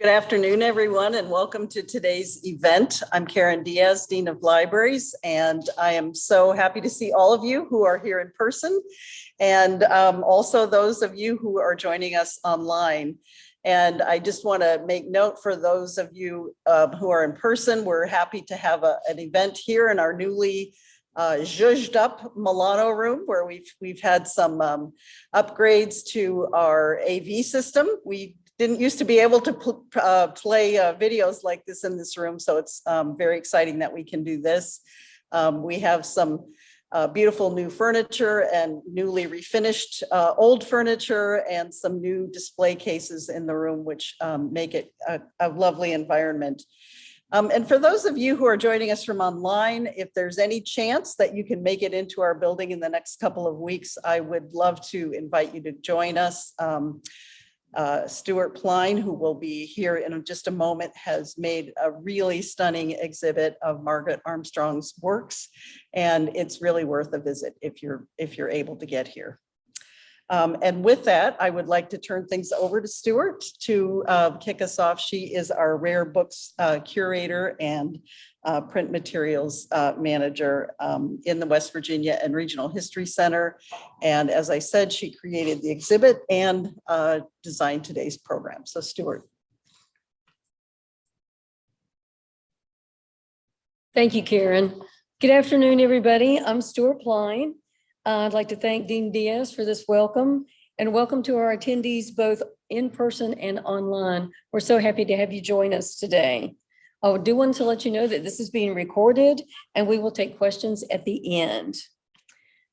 Good afternoon, everyone, and welcome to today's event. I'm Karen Diaz, Dean of Libraries, and I am so happy to see all of you who are here in person, and also those of you who are joining us online. And I just want to make note for those of you who are in person, we're happy to have an event here in our newly zhuzhed up Milano room, where we've had some upgrades to our AV system. We didn't used to be able to play videos like this in this room, so it's very exciting that we can do this. We have some beautiful new furniture and newly refinished old furniture and some new display cases in the room, which make it a lovely environment. And for those of you who are joining us from online, if there's any chance that you can make it into our building in the next couple of weeks, I would love to invite you to join us. Stuart Pline, who will be here in just a moment, has made a really stunning exhibit of Margaret Armstrong's works, and it's really worth a visit if you're able to get here. And with that, I would like to turn things over to Stuart to kick us off. She is our rare books curator and print materials manager in the West Virginia and Regional History Center. And as I said, she created the exhibit and designed today's program. So Stuart. Thank you, Karen. Good afternoon, everybody. I'm Stuart Pline. I'd like to thank Dean Diaz for this welcome, and welcome to our attendees both in person and online. We're so happy to have you join us today. I do want to let you know that this is being recorded and we will take questions at the end.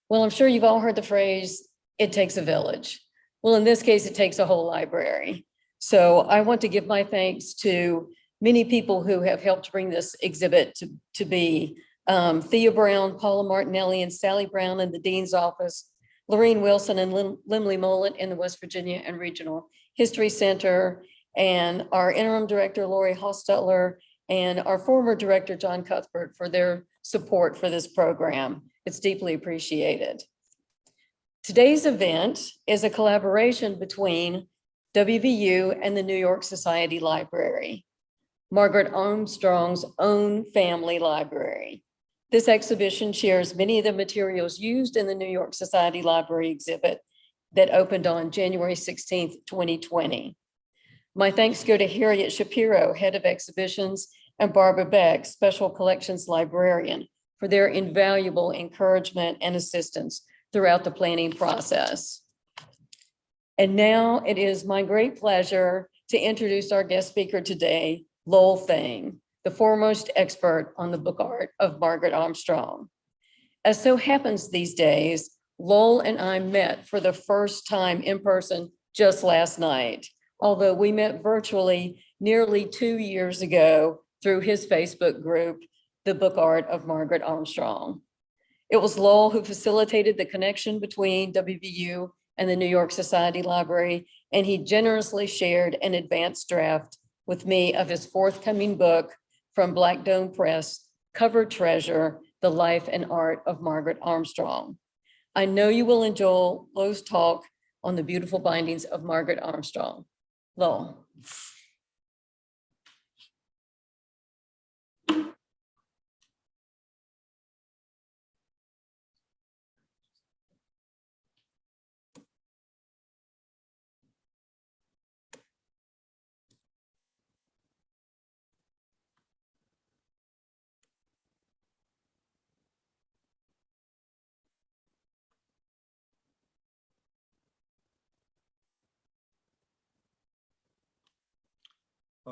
Well, I'm sure you've all heard the phrase, it takes a village. Well, in this case, it takes a whole library. So I want to give my thanks to many people who have helped bring this exhibit to be. Thea Brown, Paula Martinelli, and Sally Brown in the Dean's office, Lorene Wilson and Limley Mullet in the West Virginia and Regional History Center, and our interim director, Lori Hostetler, and our former director, John Cuthbert, for their support for this program. It's deeply appreciated. Today's event is a collaboration between WVU and the New York Society Library, Margaret Armstrong's own family library. This exhibition shares many of the materials used in the New York Society Library exhibit that opened on January 16th, 2020. My thanks go to Harriet Shapiro, head of exhibitions, and Barbara Beck, special collections librarian, for their invaluable encouragement and assistance throughout the planning process. And now it is my great pleasure to introduce our guest speaker today, Lowell Thing, the foremost expert on the book art of Margaret Armstrong. As so happens these days, Lowell and I met for the first time in person just last night, although we met virtually nearly 2 years ago through his Facebook group, The Book Art of Margaret Armstrong. It was Lowell who facilitated the connection between WVU and the New York Society Library, and he generously shared an advanced draft with me of his forthcoming book from Black Dome Press, Cover Treasure, The Life and Art of Margaret Armstrong. I know you will enjoy Lowell's talk on the beautiful bindings of Margaret Armstrong. Lowell.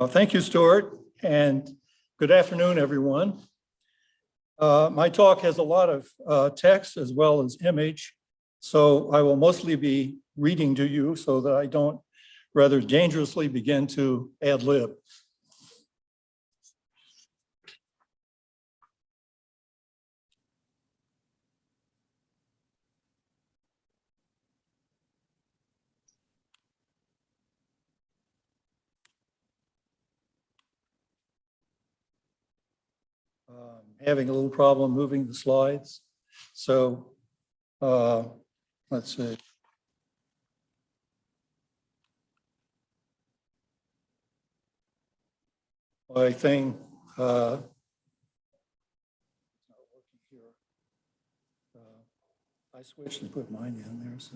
Thank you, Stuart, and good afternoon, everyone. My talk has a lot of text as well as image, so I will mostly be reading to you so that I don't rather dangerously begin to ad lib. Having a little problem moving the slides. So let's see. my thing. It's not working here. I switched and put mine in there, so.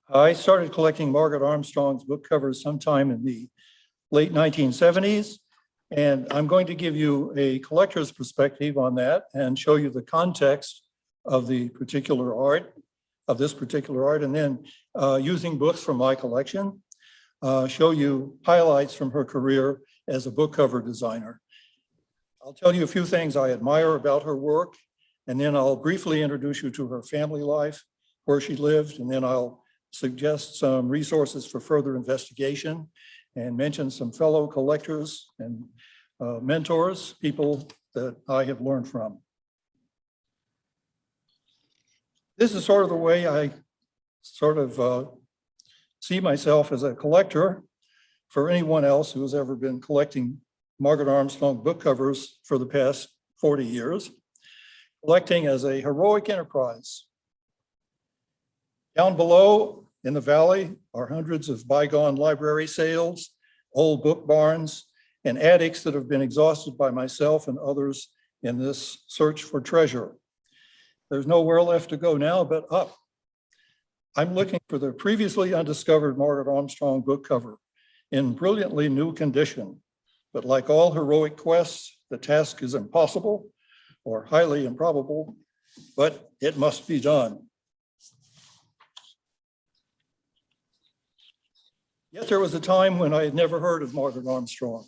I started collecting Margaret Armstrong's book covers sometime in the late 1970s, and I'm going to give you a collector's perspective on that and show you the context of the particular art, of this particular art, and then using books from my collection, show you highlights from her career as a book cover designer. I'll tell you a few things I admire about her work, and then I'll briefly introduce you to her family life, where she lived, and then I'll suggest some resources for further investigation and mention some fellow collectors and mentors, people that I have learned from. This is sort of the way I see myself as a collector. For anyone else who has ever been collecting Margaret Armstrong book covers for the past 40 years, collecting as a heroic enterprise. Down below in the valley are hundreds of bygone library sales, old book barns, and attics that have been exhausted by myself and others in this search for treasure. There's nowhere left to go now but up. I'm looking for the previously undiscovered Margaret Armstrong book cover in brilliantly new condition. But like all heroic quests, the task is impossible or highly improbable, but it must be done. Yet there was a time when I had never heard of Margaret Armstrong.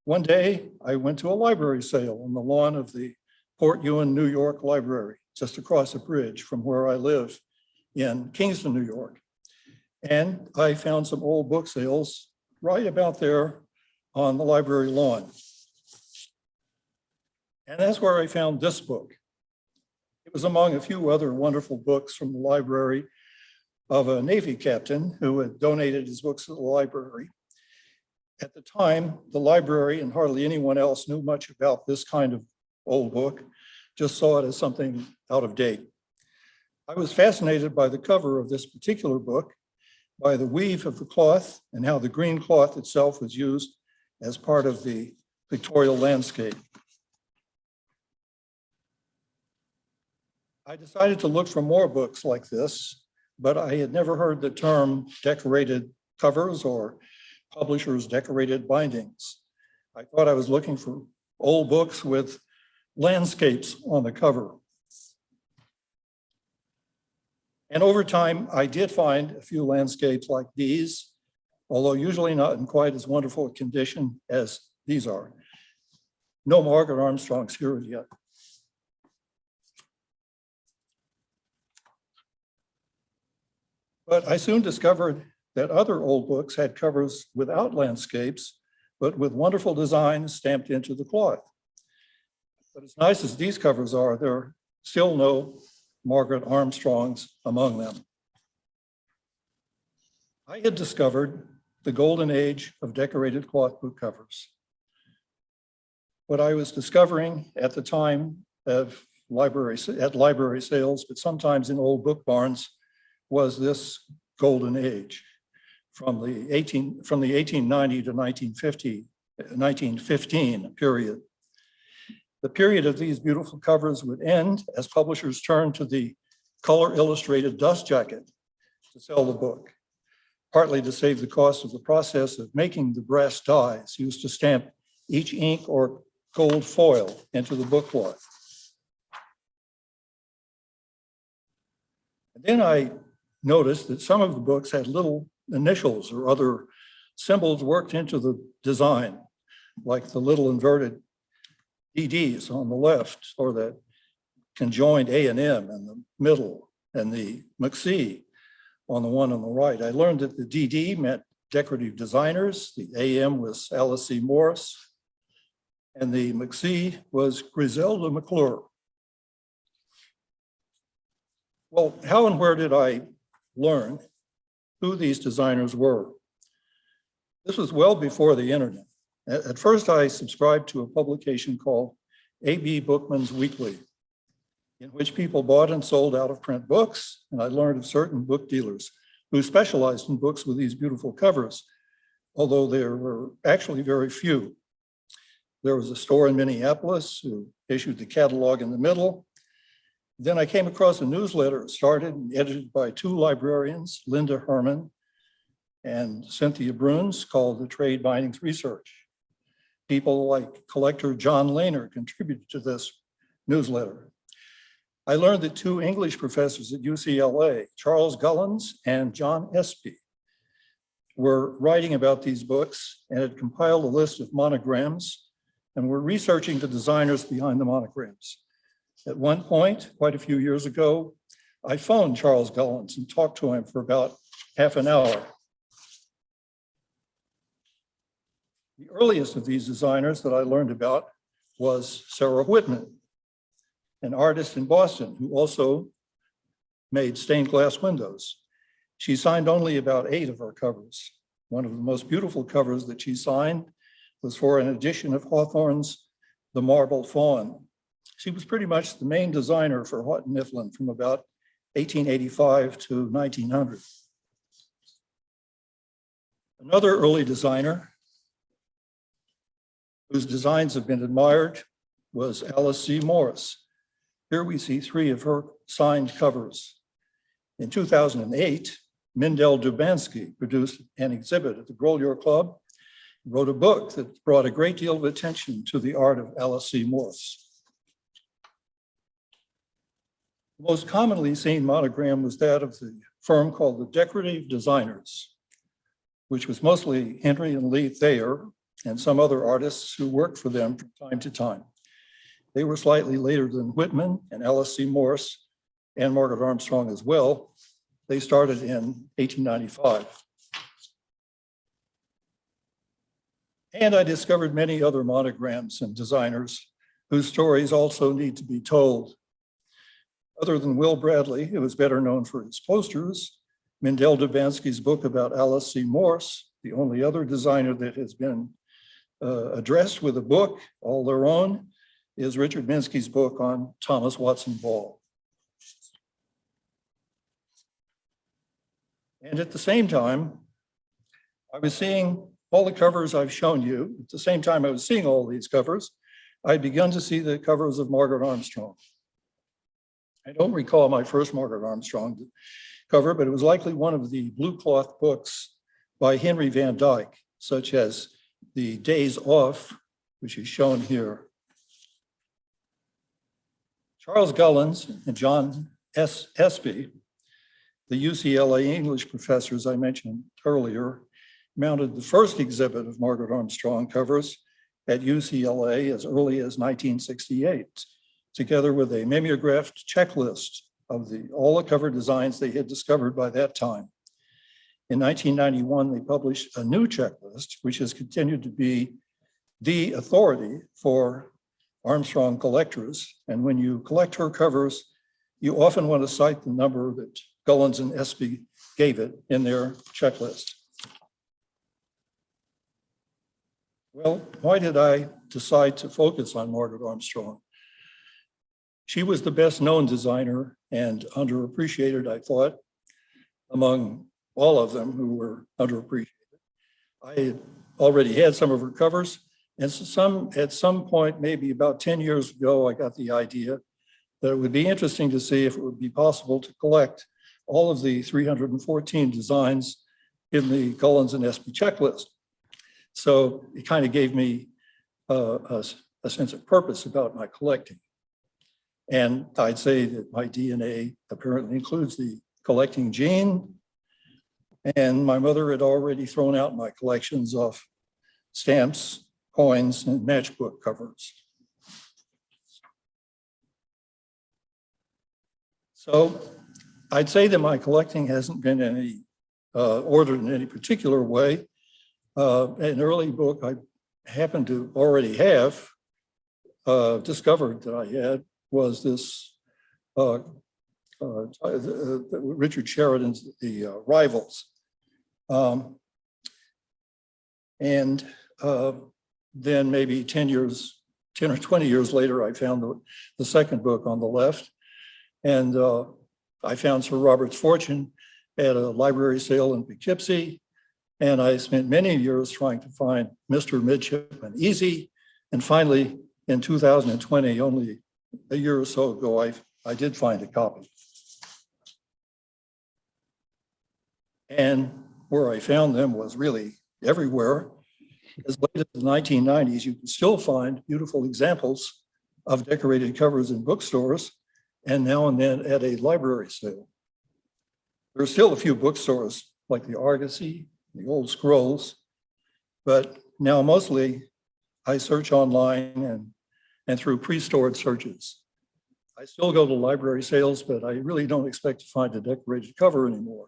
One day, I went to a library sale on the lawn of the Port Ewan, New York Library, just across the bridge from where I live in Kingston, New York. And I found some old book sales right about there on the library lawn. And that's where I found this book. It was among a few other wonderful books from the library of a Navy captain who had donated his books to the library. At the time, the library and hardly anyone else knew much about this kind of old book, just saw it as something out of date. I was fascinated by the cover of this particular book, by the weave of the cloth and how the green cloth itself was used as part of the pictorial landscape. I decided to look for more books like this, but I had never heard the term decorated covers or publishers' decorated bindings. I thought I was looking for old books with landscapes on the cover. And over time, I did find a few landscapes like these, although usually not in quite as wonderful a condition as these are. No Margaret Armstrongs here yet. But I soon discovered that other old books had covers without landscapes, but with wonderful designs stamped into the cloth. But as nice as these covers are, there are still no Margaret Armstrongs among them. I had discovered the golden age of decorated cloth book covers. What I was discovering at the time of library sales, but sometimes in old book barns, was this golden age from the 1890 to 1915 period. The period of these beautiful covers would end as publishers turned to the color illustrated dust jacket to sell the book, partly to save the cost of the process of making the brass dies used to stamp each ink or gold foil into the book cloth. And then I noticed that some of the books had little initials or other symbols worked into the design. like the little inverted DDs on the left, or the conjoined A and M in the middle, and the McC on the one on the right. I learned that the DD meant decorative designers, the AM was Alice C. Morris, and the McC was Griselda McClure. Well, how and where did I learn who these designers were? This was well before the internet. At first, I subscribed to a publication called A.B. Bookman's Weekly, in which people bought and sold out-of-print books, and I learned of certain book dealers who specialized in books with these beautiful covers, although there were actually very few. There was a store in Minneapolis who issued the catalog in the middle. Then I came across a newsletter started and edited by two librarians, Linda Herman and Cynthia Bruns, called the Trade Bindings Research. People like collector John Lehner contributed to this newsletter. I learned that two English professors at UCLA, Charles Gullens and John Espy, were writing about these books and had compiled a list of monograms and were researching the designers behind the monograms. At one point, quite a few years ago, I phoned Charles Gullens and talked to him for about half an hour. The earliest of these designers that I learned about was Sarah Whitman, an artist in Boston who also made stained glass windows. She signed only about 8 of our covers. One of the most beautiful covers that she signed was for an edition of Hawthorne's The Marble Faun. She was pretty much the main designer for Houghton Mifflin from about 1885 to 1900. Another early designer whose designs have been admired was Alice C. Morris. Here we see 3 of her signed covers. In 2008, Mindel Dubansky produced an exhibit at the Grolier Club, wrote a book that brought a great deal of attention to the art of Alice C. Morris. The most commonly seen monogram was that of the firm called the Decorative Designers, which was mostly Henry and Lee Thayer and some other artists who worked for them from time to time. They were slightly later than Whitman and Alice C. Morris and Margaret Armstrong as well. They started in 1895. And I discovered many other monograms and designers whose stories also need to be told. Other than Will Bradley, who is better known for his posters, Mindel Dubansky's book about Alice C. Morse, the only other designer that has been addressed with a book all their own, is Richard Minsky's book on Thomas Watson Ball. And at the same time, I was seeing all the covers I've shown you. At the same time I was seeing all these covers, I'd begun to see the covers of Margaret Armstrong. I don't recall my first Margaret Armstrong cover, but it was likely one of the blue cloth books by Henry Van Dyke, such as The Days Off, which is shown here. Charles Gullens and John Espy, the UCLA English professors I mentioned earlier, mounted the first exhibit of Margaret Armstrong covers at UCLA as early as 1968, together with a mimeographed checklist of all the cover designs they had discovered by that time. In 1991, they published a new checklist, which has continued to be the authority for Armstrong collectors. And when you collect her covers, you often want to cite the number that Gullens and Espy gave it in their checklist. Well, why did I decide to focus on Margaret Armstrong? She was the best known designer and underappreciated, I thought, among all of them who were underappreciated. I had already had some of her covers, and so at some point, maybe about 10 years ago, I got the idea that it would be interesting to see if it would be possible to collect all of the 314 designs in the Gullens and Espy checklist. So it kind of gave me a sense of purpose about my collecting. And I'd say that my DNA apparently includes the collecting gene. And my mother had already thrown out my collections of stamps coins, and matchbook covers. So I'd say that my collecting hasn't been any ordered in any particular way. An early book I happened to already have discovered that I had was this Richard Sheridan's The Rivals. And then maybe 10 or 20 years later, I found the second book on the left. And I found Sir Robert's Fortune at a library sale in Poughkeepsie. And I spent many years trying to find Mr. Midshipman Easy. And finally, in 2020, only a year or so ago, I did find a copy. And where I found them was really everywhere. As late as the 1990s, you can still find beautiful examples of decorated covers in bookstores, and now and then at a library sale. There are still a few bookstores like the Argosy, the Old Scrolls, but now mostly I search online and through pre-stored searches. I still go to library sales, but I really don't expect to find a decorated cover anymore.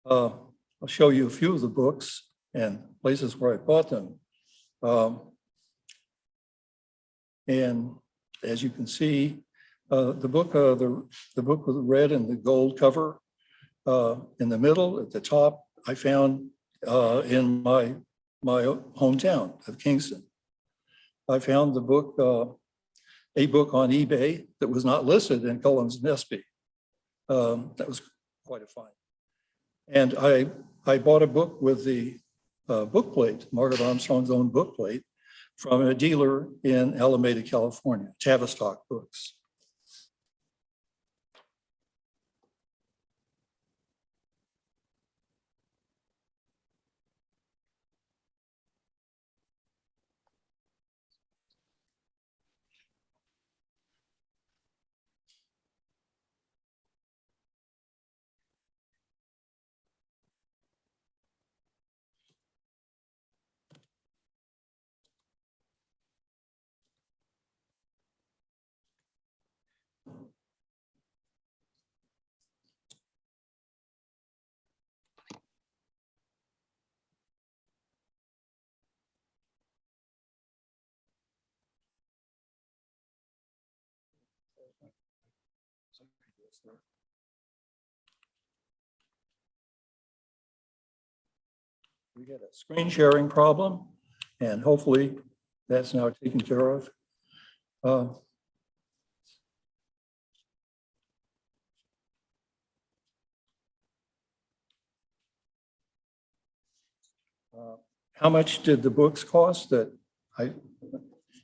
I'll show you a few of the books and places where I bought them. And as you can see, the book with the red and the gold cover in the middle at the top, I found in my hometown of Kingston. I found the book, a book on eBay that was not listed in Cullens and Espy. That was quite a find. And I bought a book with the book plate, Margaret Armstrong's own book plate, from a dealer in Alameda, California, Tavistock Books. We had a screen sharing problem, and hopefully that's now taken care of. How much did the books cost that I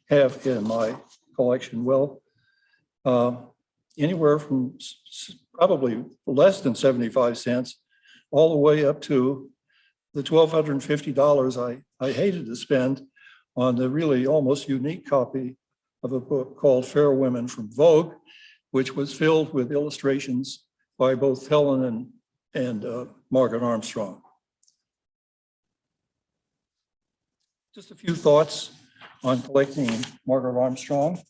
have in my collection? Well, anywhere from probably less than 75 cents all the way up to the $1,250 I hated to spend on the really almost unique copy of a book called Fair Women from Vogue, which was filled with illustrations by both Helen and Margaret Armstrong. Just a few thoughts on collecting Margaret Armstrong.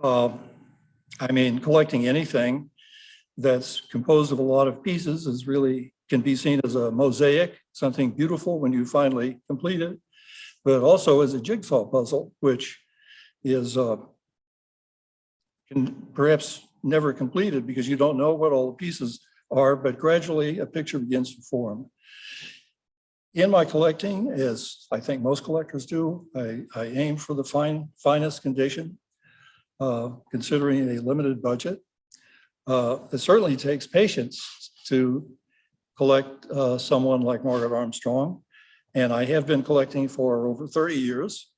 I mean, collecting anything that's composed of a lot of pieces is really can be seen as a mosaic, something beautiful when you finally complete it, but also as a jigsaw puzzle, which is perhaps never completed because you don't know what all the pieces are, but gradually a picture begins to form. In my collecting, as I think most collectors do, I aim for the finest condition, considering a limited budget. It certainly takes patience to collect someone like Margaret Armstrong, and I have been collecting for over 30 years.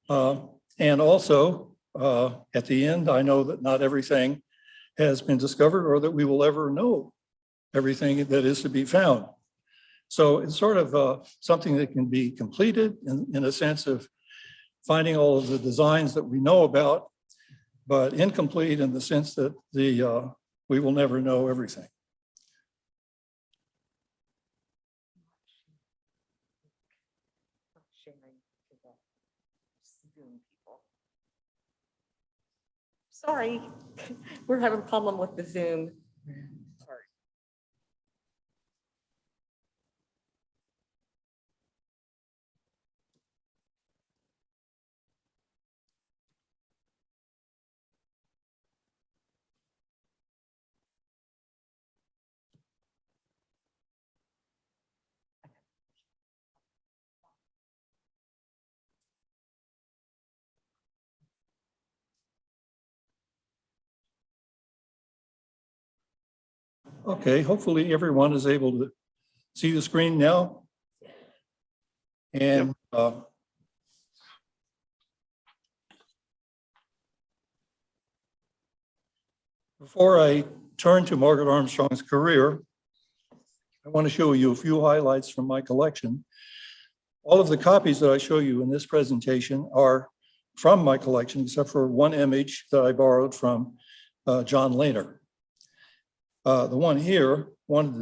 And also, at the end, I know that not everything has been discovered or that we will ever know everything that is to be found. So it's sort of something that can be completed in a sense of finding all of the designs that we know about, but incomplete in the sense that we will never know everything. Sorry, we're having a problem with the Zoom. Sorry. Okay, hopefully everyone is able to see the screen now. And before I turn to Margaret Armstrong's career, I want to show you a few highlights from my collection. All of the copies that I show you in this presentation are from my collection, except for one image that I borrowed from John Lehner. The one here, Wanted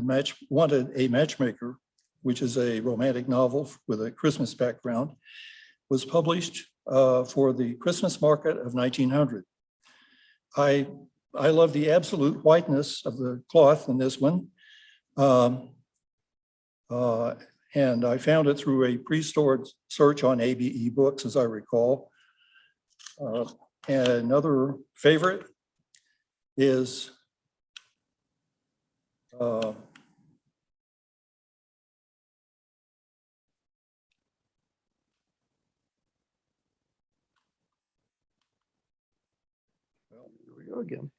a Matchmaker, which is a romantic novel with a Christmas background, was published for the Christmas market of 1900. I love the absolute whiteness of the cloth in this one. And I found it through a pre-stored search on ABE Books, as I recall. And another favorite is well, here we go again.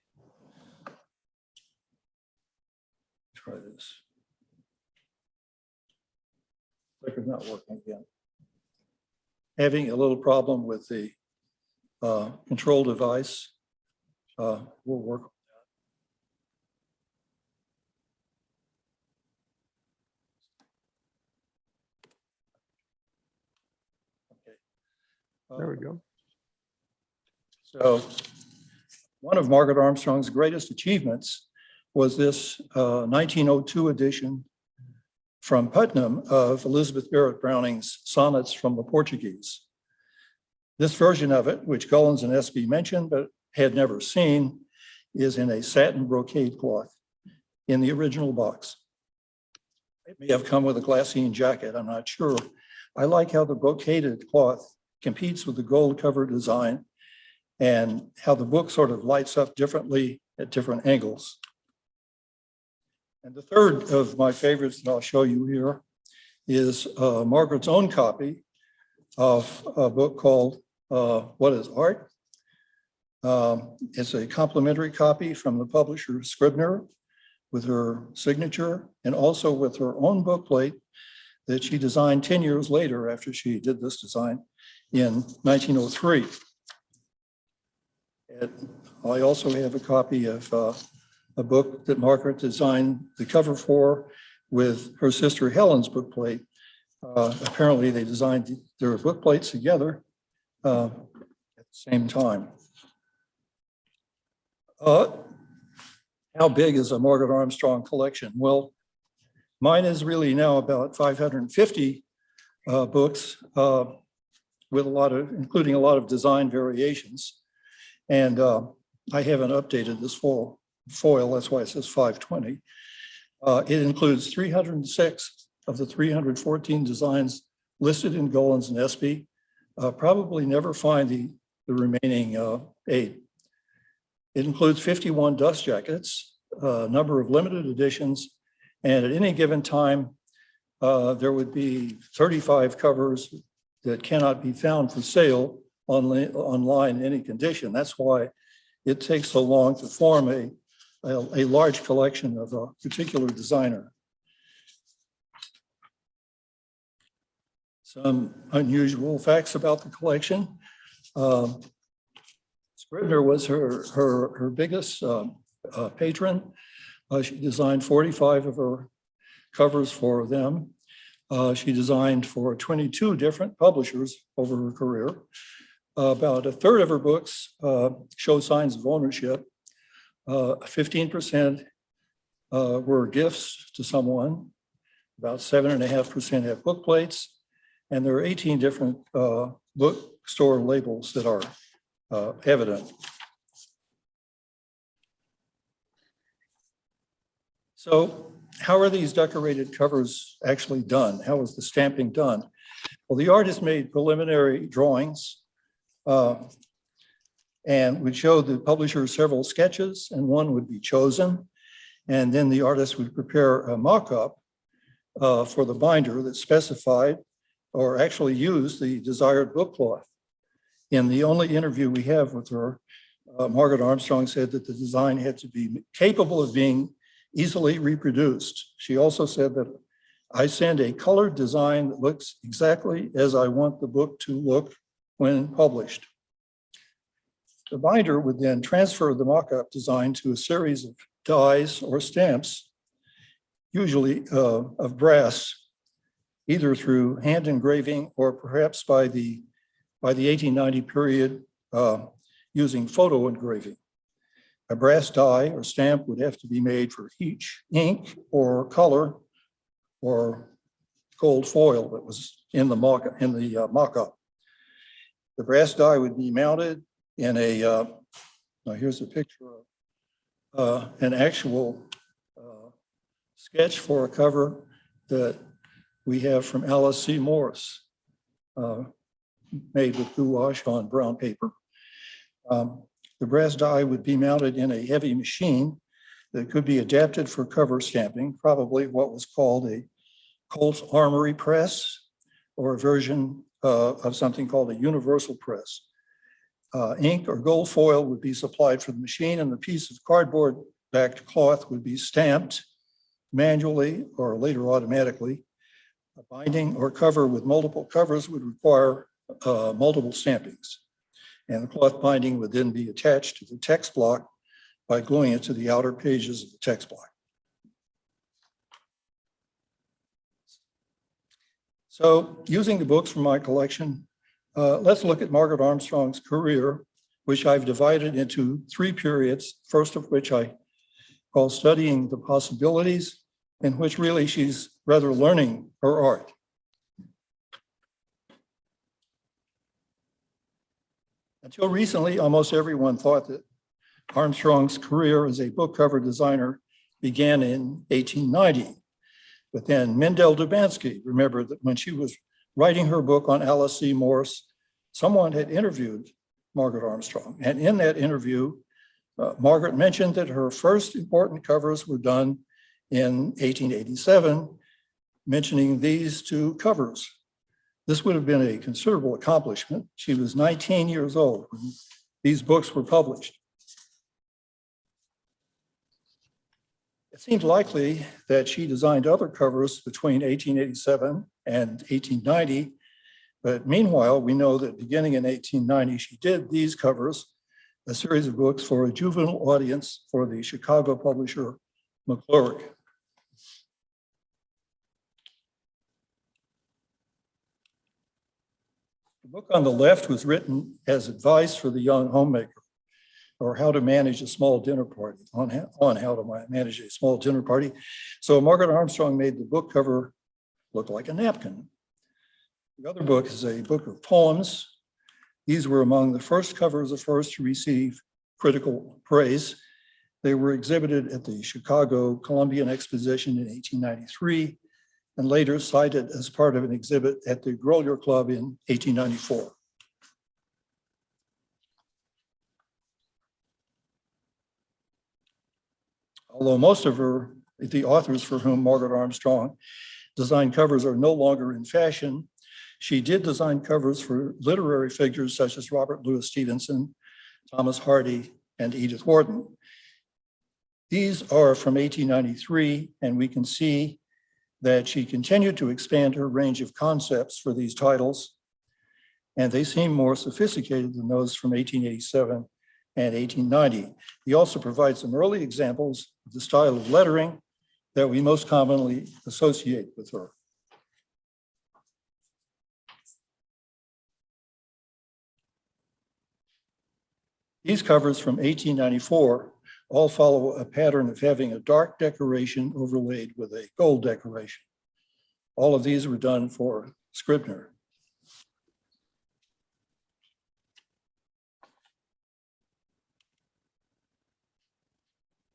Try this. Clicker's not working again. Having a little problem with the control device. We'll work on that. Okay. There we go. So one of Margaret Armstrong's greatest achievements was this 1902 edition from Putnam of Elizabeth Barrett Browning's Sonnets from the Portuguese. This version of it, which Gullins and Espy mentioned but had never seen, is in a satin brocade cloth in the original box. It may have come with a glassine jacket, I'm not sure. I like how the brocaded cloth competes with the gold cover design and how the book sort of lights up differently at different angles. And the third of my favorites that I'll show you here is Margaret's own copy of a book called What is Art? It's a complimentary copy from the publisher Scribner with her signature and also with her own bookplate that she designed 10 years later after she did this design in 1903. And I also have a copy of a book that Margaret designed the cover for with her sister Helen's bookplate. Apparently they designed their bookplates together at the same time. How big is a Margaret Armstrong collection? Well, mine is really now about 550 books with including a lot of design variations. And I haven't updated this foil, that's why it says 520. It includes 306 of the 314 designs listed in Gullins and Espy. Probably never find the remaining 8. It includes 51 dust jackets, a number of limited editions, and at any given time, there would be 35 covers that cannot be found for sale online in any condition. That's why it takes so long to form a large collection of a particular designer. Some unusual facts about the collection. Scribner was her biggest patron. She designed 45 of her covers for them. She designed for 22 different publishers over her career. About a third of her books show signs of ownership. 15% were gifts to someone. About 7.5% have book plates. And there are 18 different bookstore labels that are evident. So how are these decorated covers actually done? How is the stamping done? Well, the artist made preliminary drawings and would show the publisher several sketches, and one would be chosen. And then the artist would prepare a mock-up for the binder that specified or actually used the desired book cloth. In the only interview we have with her, Margaret Armstrong said that the design had to be capable of being easily reproduced. She also said that I send a colored design that looks exactly as I want the book to look when published. The binder would then transfer the mock-up design to a series of dies or stamps, usually of brass, either through hand engraving or perhaps by the 1890 period using photo engraving. A brass die or stamp would have to be made for each ink or color or gold foil that was in the mock-up. The brass die would be mounted in a, now here's a picture of an actual sketch for a cover that we have from Alice C. Morris, made with gouache on brown paper. The brass die would be mounted in a heavy machine that could be adapted for cover stamping, probably what was called a Colt's Armory press, or a version of something called a universal press. Ink or gold foil would be supplied for the machine, and the piece of cardboard-backed cloth would be stamped manually or later automatically. A binding or cover with multiple covers would require multiple stampings. And the cloth binding would then be attached to the text block by gluing it to the outer pages of the text block. So using the books from my collection, let's look at Margaret Armstrong's career, which I've divided into 3 periods, first of which I call studying the possibilities, in which really she's rather learning her art. Until recently, almost everyone thought that Armstrong's career as a book cover designer began in 1890. But then Mendel Dubansky remembered that when she was writing her book on Alice C. Morris, someone had interviewed Margaret Armstrong. And in that interview, Margaret mentioned that her first important covers were done in 1887, mentioning these 2 covers. This would have been a considerable accomplishment. She was 19 years old when these books were published. It seems likely that she designed other covers between 1887 and 1890, but meanwhile, we know that beginning in 1890, she did these covers, a series of books for a juvenile audience for the Chicago publisher McClurg. The book on the left was written as advice for the young homemaker, or how to manage a small dinner party, on how to manage a small dinner party. So Margaret Armstrong made the book cover look like a napkin. The other book is a book of poems. These were among the first covers of hers to receive critical praise. They were exhibited at the Chicago Columbian Exposition in 1893, and later cited as part of an exhibit at the Grolier Club in 1894. Although most of the authors for whom Margaret Armstrong designed covers are no longer in fashion, she did design covers for literary figures such as Robert Louis Stevenson, Thomas Hardy, and Edith Wharton. These are from 1893, and we can see that she continued to expand her range of concepts for these titles, and they seem more sophisticated than those from 1887 and 1890. He also provides some early examples of the style of lettering that we most commonly associate with her. These covers from 1894 all follow a pattern of having a dark decoration overlaid with a gold decoration. All of these were done for Scribner.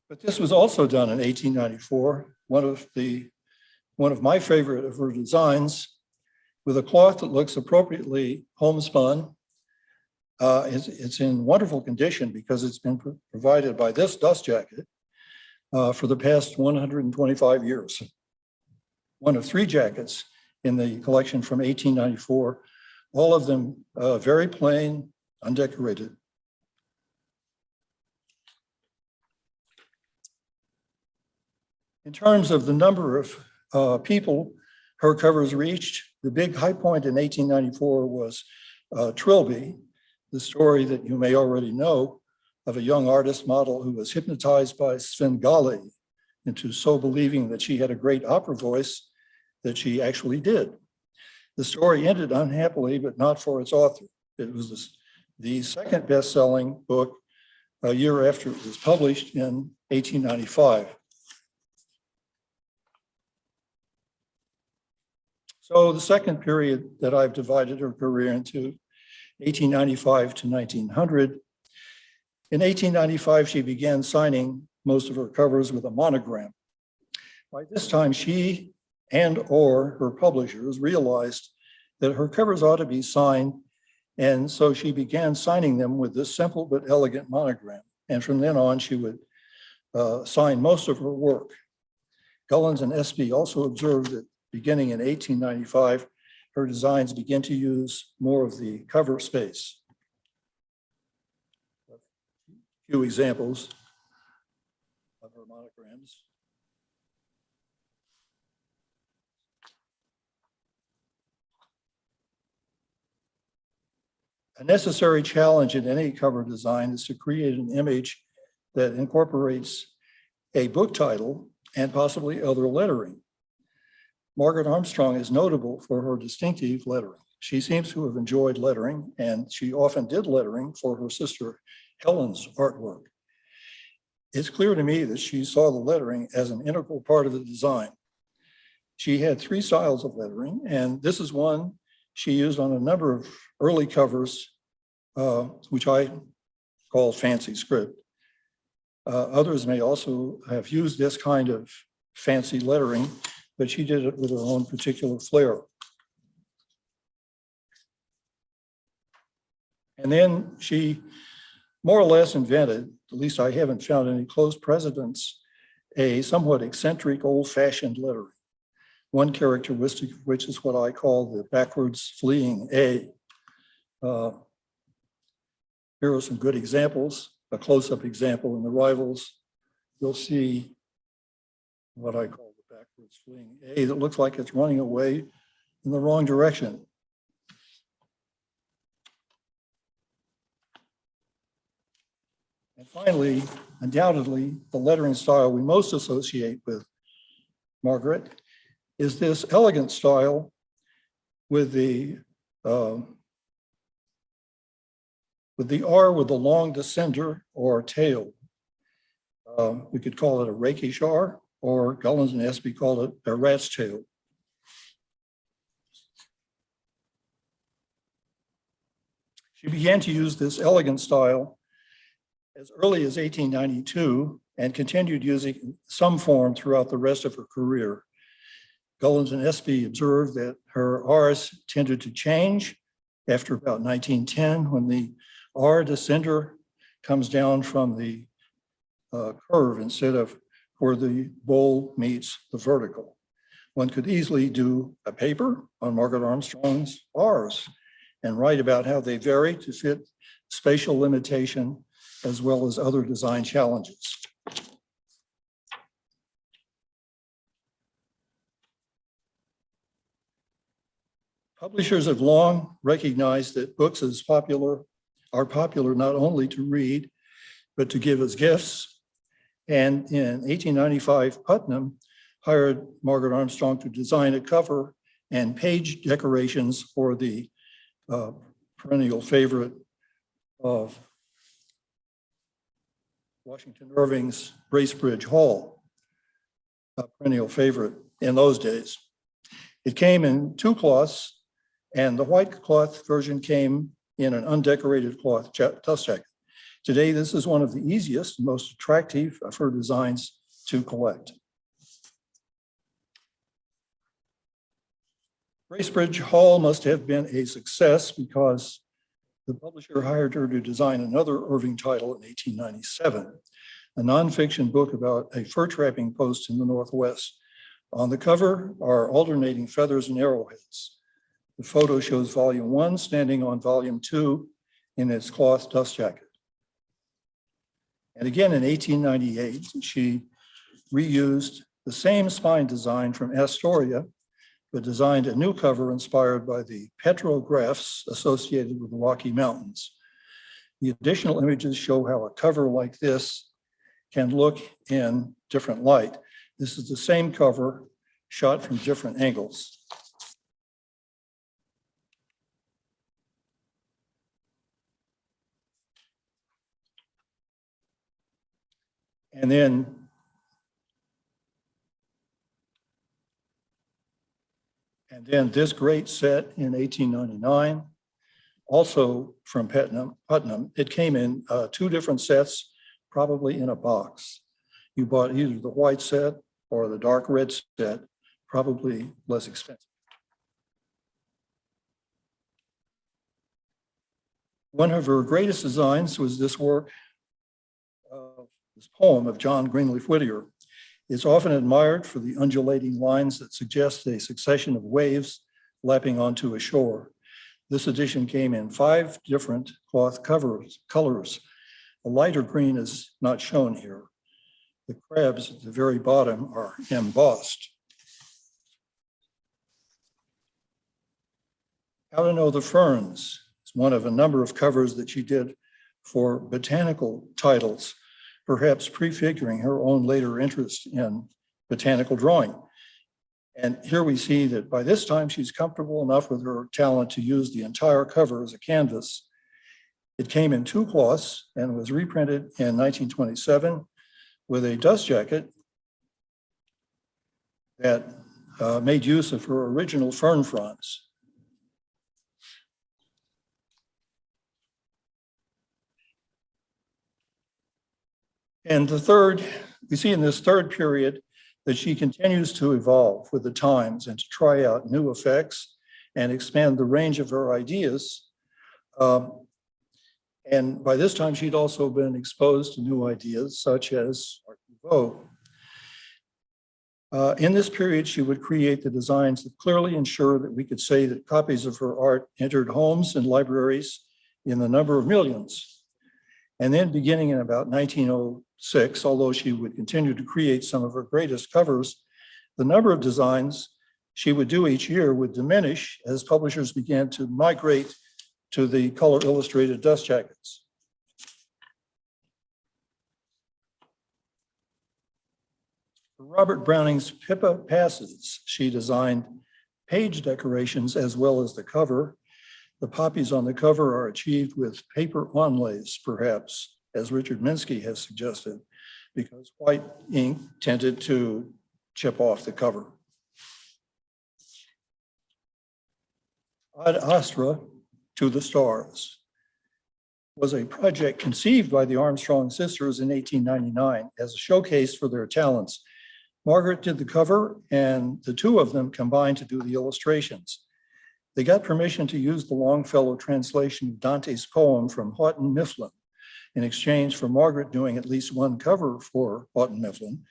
But this was also done in 1894. One of my favorite of her designs, with a cloth that looks appropriately homespun. It's in wonderful condition because it's been provided by this dust jacket for the past 125 years. One of 3 jackets in the collection from 1894, all of them very plain, undecorated. In terms of the number of people her covers reached, the big high point in 1894 was Trilby, the story that you may already know of a young artist model who was hypnotized by Svengali into so believing that she had a great opera voice that she actually did. The story ended unhappily, but not for its author. It was the second best-selling book a year after it was published in 1895. So the second period that I've divided her career into, 1895 to 1900. In 1895, she began signing most of her covers with a monogram. By this time, she and/or her publishers realized that her covers ought to be signed, and so she began signing them with this simple but elegant monogram. And from then on, she would sign most of her work. Gullins and Espy also observed that beginning in 1895, her designs began to use more of the cover space. A few examples of her monograms. A necessary challenge in any cover design is to create an image that incorporates a book title and possibly other lettering. Margaret Armstrong is notable for her distinctive lettering. She seems to have enjoyed lettering, and she often did lettering for her sister Helen's artwork. It's clear to me that she saw the lettering as an integral part of the design. She had 3 styles of lettering, and this is one she used on a number of early covers, which I call fancy script. Others may also have used this kind of fancy lettering, but she did it with her own particular flair. And then she more or less invented, at least I haven't found any close precedents, a somewhat eccentric old-fashioned lettering. One characteristic of which is what I call the backwards fleeing A. Here are some good examples. A close-up example in the Rivals. You'll see what I call the backwards fleeing A that looks like it's running away in the wrong direction. And finally, undoubtedly, the lettering style we most associate with Margaret is this elegant style with the R with the long descender or tail. We could call it a rakish R, or Gullins and Espy called it a rat's tail. She began to use this elegant style as early as 1892 and continued using some form throughout the rest of her career. Gullins and Espy observed that her R's tended to change after about 1910, when the R descender comes down from the curve instead of where the bowl meets the vertical. One could easily do a paper on Margaret Armstrong's R's and write about how they vary to fit spatial limitation as well as other design challenges. Publishers have long recognized that books are popular not only to read, but to give as gifts. And in 1895, Putnam hired Margaret Armstrong to design a cover and page decorations for the perennial favorite of Washington Irving's Bracebridge Hall, a perennial favorite in those days. It came in 2 cloths, and the white cloth version came in an undecorated cloth dust jacket. Today, this is one of the easiest and most attractive of her designs to collect. Bracebridge Hall must have been a success because the publisher hired her to design another Irving title in 1897, a nonfiction book about a fur trapping post in the Northwest. On the cover are alternating feathers and arrowheads. The photo shows volume 1 standing on volume 2 in its cloth dust jacket. And again in 1898, she reused the same spine design from Astoria, but designed a new cover inspired by the petrographs associated with the Rocky Mountains. The additional images show how a cover like this can look in different light. This is the same cover shot from different angles. And then this great set in 1899, also from Putnam. It came in 2 different sets, probably in a box. You bought either the white set or the dark red set, probably less expensive. One of her greatest designs was this work, this poem of John Greenlee Whittier. It's often admired for the undulating lines that suggest a succession of waves lapping onto a shore. This edition came in 5 different cloth colors. A lighter green is not shown here. The crabs at the very bottom are embossed. How to Know the Ferns is one of a number of covers that she did for botanical titles, perhaps prefiguring her own later interest in botanical drawing. And here we see that by this time, she's comfortable enough with her talent to use the entire cover as a canvas. It came in 2 cloths and was reprinted in 1927 with a dust jacket that made use of her original fern fronds. And we see in this third period that she continues to evolve with the times and to try out new effects and expand the range of her ideas. And by this time, she'd also been exposed to new ideas such as Art Nouveau. In this period, she would create the designs that clearly ensure that we could say that copies of her art entered homes and libraries in the number of millions. And then beginning in about 1906, although she would continue to create some of her greatest covers, the number of designs she would do each year would diminish as publishers began to migrate to the color illustrated dust jackets. For Robert Browning's Pippa Passes, she designed page decorations as well as the cover. The poppies on the cover are achieved with paper onlays, perhaps, as Richard Minsky has suggested, because white ink tended to chip off the cover. Ad Astra, To the Stars, was a project conceived by the Armstrong sisters in 1899 as a showcase for their talents. Margaret did the cover, and the 2 of them combined to do the illustrations. They got permission to use the Longfellow translation of Dante's poem from Houghton Mifflin in exchange for Margaret doing at least 1 cover for Houghton Mifflin,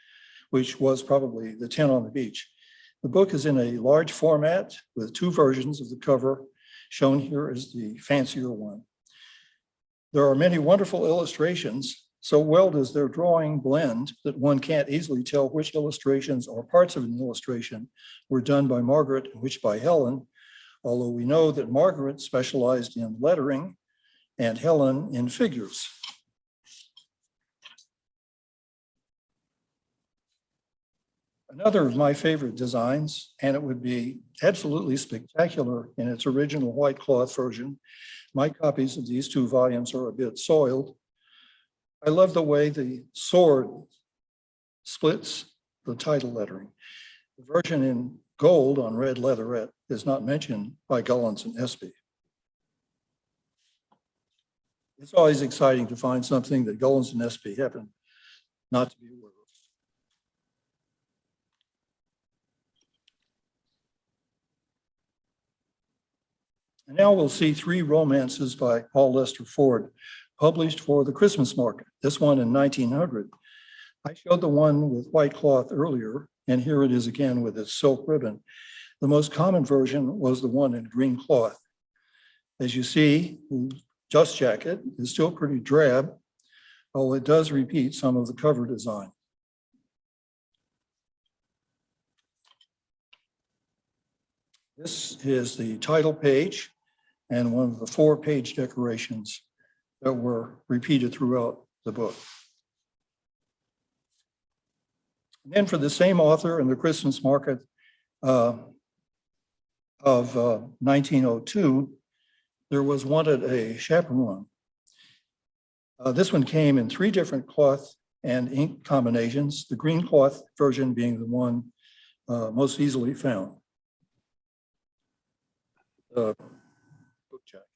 which was probably the 10 on the Beach. The book is in a large format with 2 versions of the cover. Shown here is the fancier one. There are many wonderful illustrations. So well does their drawing blend that one can't easily tell which illustrations or parts of an illustration were done by Margaret and which by Helen, although we know that Margaret specialized in lettering and Helen in figures. Another of my favorite designs, and it would be absolutely spectacular in its original white cloth version. My copies of these 2 volumes are a bit soiled. I love the way the sword splits the title lettering. The version in gold on red leatherette is not mentioned by Gullens and Espy. It's always exciting to find something that Gollins and Espy happen not to be aware of. And now we'll see three romances by Paul Lester Ford, published for the Christmas market, this one in 1900. I showed the one with white cloth earlier, and here it is again with its silk ribbon. The most common version was the one in green cloth. As you see, the dust jacket is still pretty drab, although it does repeat some of the cover design. This is the title page and one of the 4-page decorations that were repeated throughout the book. And then for the same author in the Christmas market of 1902, there was wanted a chaperone. This one came in 3 different cloth and ink combinations, the green cloth version being the one most easily found. Book jacket.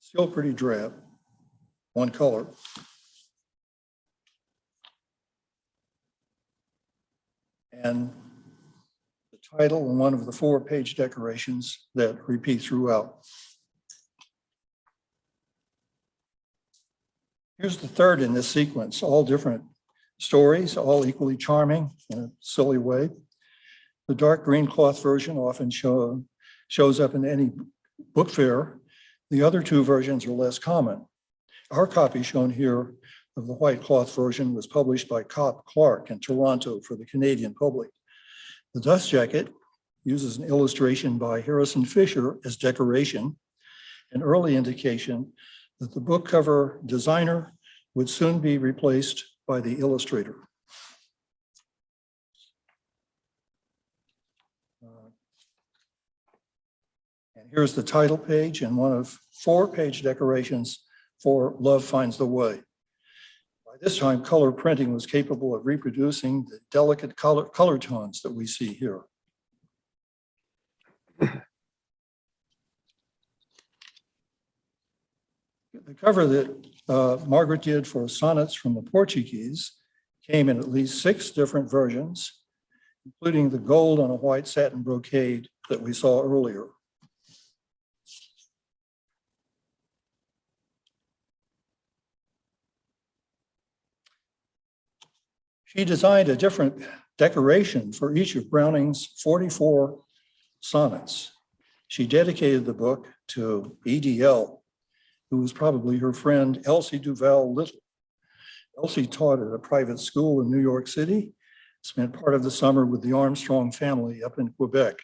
Still pretty drab, one color. And the title and one of the 4-page decorations that repeat throughout. Here's the third in this sequence, all different stories, all equally charming in a silly way. The dark green cloth version often shows up in any book fair. The other 2 versions are less common. Our copy shown here of the white cloth version was published by Cop Clark in Toronto for the Canadian public. The dust jacket uses an illustration by Harrison Fisher as decoration, an early indication that the book cover designer would soon be replaced by the illustrator. And here's the title page and one of 4-page decorations for Love Finds the Way. By this time, color printing was capable of reproducing the delicate color tones that we see here. The cover that Margaret did for Sonnets from the Portuguese came in at least 6 different versions, including the gold on a white satin brocade that we saw earlier. She designed a different decoration for each of Browning's 44 sonnets. She dedicated the book to EDL, who was probably her friend Elsie Duval Little. Elsie taught at a private school in New York City, spent part of the summer with the Armstrong family up in Quebec.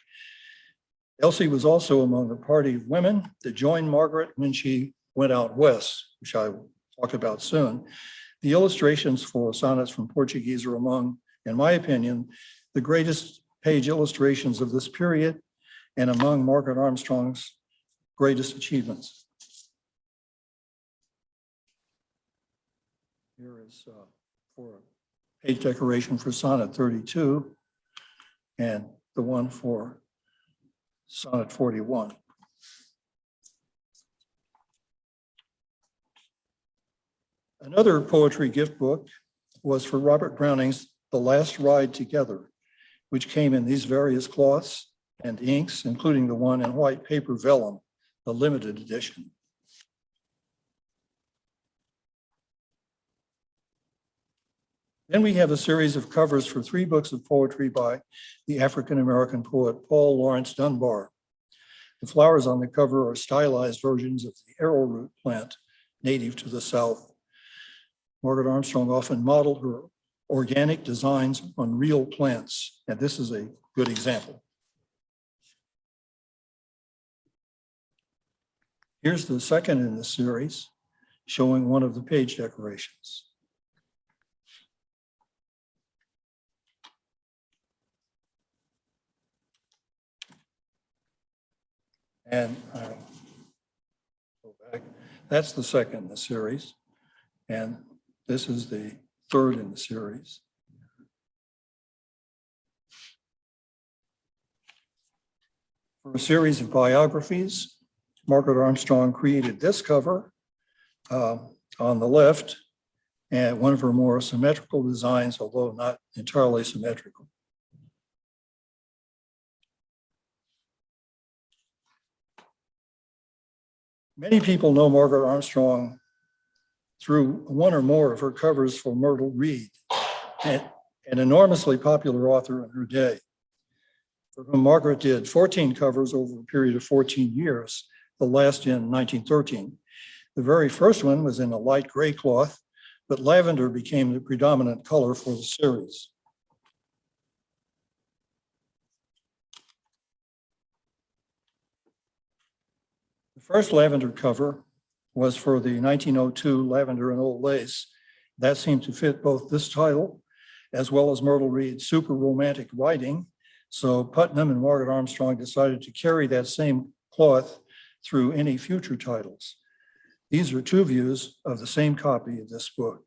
Elsie was also among the party of women that joined Margaret when she went out west, which I will talk about soon. The illustrations for Sonnets from Portuguese are among, in my opinion, the greatest page illustrations of this period and among Margaret Armstrong's greatest achievements. Here is for a page decoration for Sonnet 32 and the one for Sonnet 41. Another poetry gift book was for Robert Browning's The Last Ride Together, which came in these various cloths and inks, including the one in white paper vellum, the limited edition. Then we have a series of covers for 3 books of poetry by the African-American poet Paul Laurence Dunbar. The flowers on the cover are stylized versions of the arrowroot plant native to the South. Margaret Armstrong often modeled her organic designs on real plants, and this is a good example. Here's the second in the series, showing one of the page decorations. And go back. That's the second in the series, and this is the third in the series. For a series of biographies, Margaret Armstrong created this cover on the left, and one of her more symmetrical designs, although not entirely symmetrical. Many people know Margaret Armstrong through one or more of her covers for Myrtle Reed, an enormously popular author in her day, for whom Margaret did 14 covers over a period of 14 years, the last in 1913. The very first one was in a light gray cloth, but lavender became the predominant color for the series. The first lavender cover was for the 1902 Lavender and Old Lace. That seemed to fit both this title as well as Myrtle Reed's super romantic writing. So Putnam and Margaret Armstrong decided to carry that same cloth through any future titles. These are two views of the same copy of this book.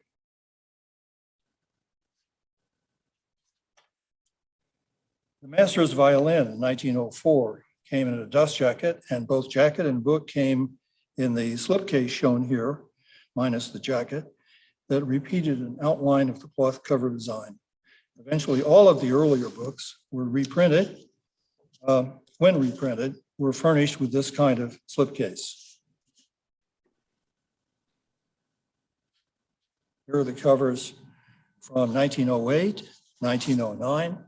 The Masters Violin in 1904 came in a dust jacket, and both jacket and book came in the slipcase shown here, minus the jacket, that repeated an outline of the cloth cover design. Eventually, all of the earlier books were reprinted. When reprinted, were furnished with this kind of slipcase. Here are the covers from 1908, 1909,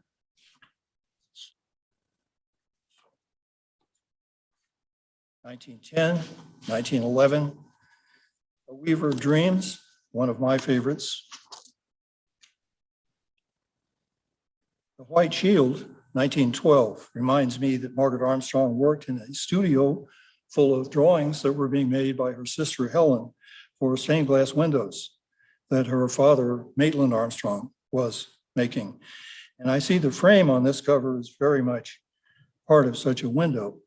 1910, 1911, A Weaver of Dreams, one of my favorites. The White Shield, 1912, reminds me that Margaret Armstrong worked in a studio full of drawings that were being made by her sister Helen for stained glass windows that her father, Maitland Armstrong, was making. And I see the frame on this cover is very much part of such a window.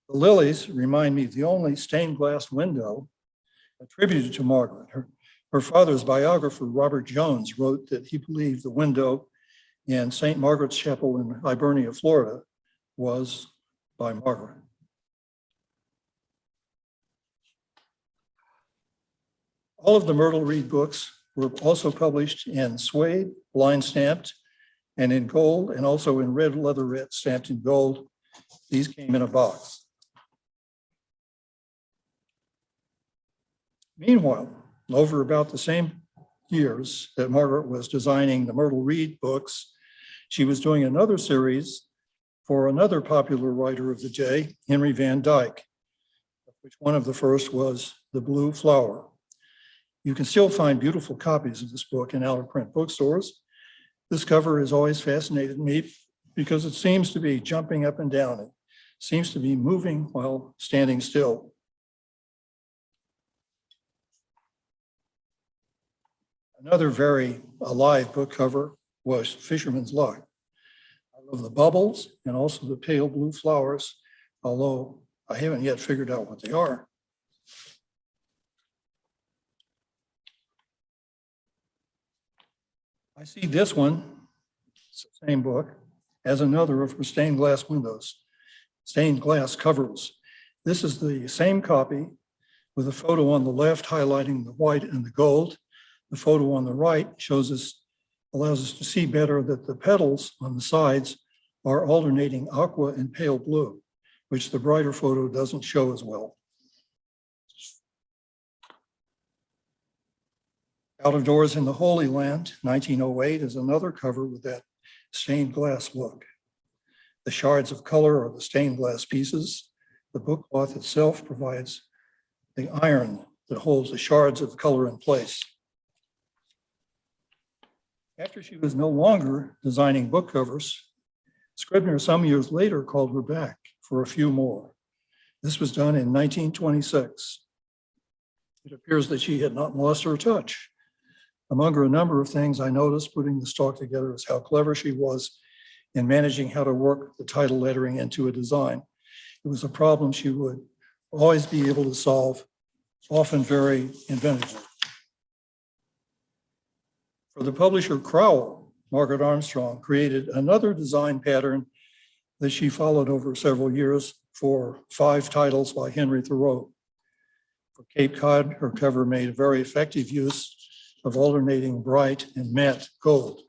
The lilies remind me of the only stained glass window attributed to Margaret. Her father's biographer, Robert Jones, wrote that he believed the window in St. Margaret's Chapel in Hibernia, Florida, was by Margaret. All of the Myrtle Reed books were also published in suede, blind stamped, and in gold, and also in red leatherette stamped in gold. These came in a box. Meanwhile, over about the same years that Margaret was designing the Myrtle Reed books, she was doing another series for another popular writer of the day, Henry Van Dyke, which one of the first was The Blue Flower. You can still find beautiful copies of this book in out-of-print bookstores. This cover has always fascinated me because it seems to be jumping up and down. It seems to be moving while standing still. Another very alive book cover was Fisherman's Luck. I love the bubbles and also the pale blue flowers, although I haven't yet figured out what they are. I see this one, it's the same book, as another of her stained glass windows, stained glass covers. This is the same copy with a photo on the left highlighting the white and the gold. The photo on the right allows us to see better that the petals on the sides are alternating aqua and pale blue, which the brighter photo doesn't show as well. Out of Doors in the Holy Land, 1908, is another cover with that stained glass look. The shards of color are the stained glass pieces. The book cloth itself provides the iron that holds the shards of color in place. After she was no longer designing book covers, Scribner some years later called her back for a few more. This was done in 1926. It appears that she had not lost her touch. Among her a number of things I noticed putting the stock together is how clever she was in managing how to work the title lettering into a design. It was a problem she would always be able to solve, often very inventively. For the publisher Crowell, Margaret Armstrong created another design pattern that she followed over several years for 5 titles by Henry Thoreau. For Cape Cod, her cover made a very effective use of alternating bright and matte gold.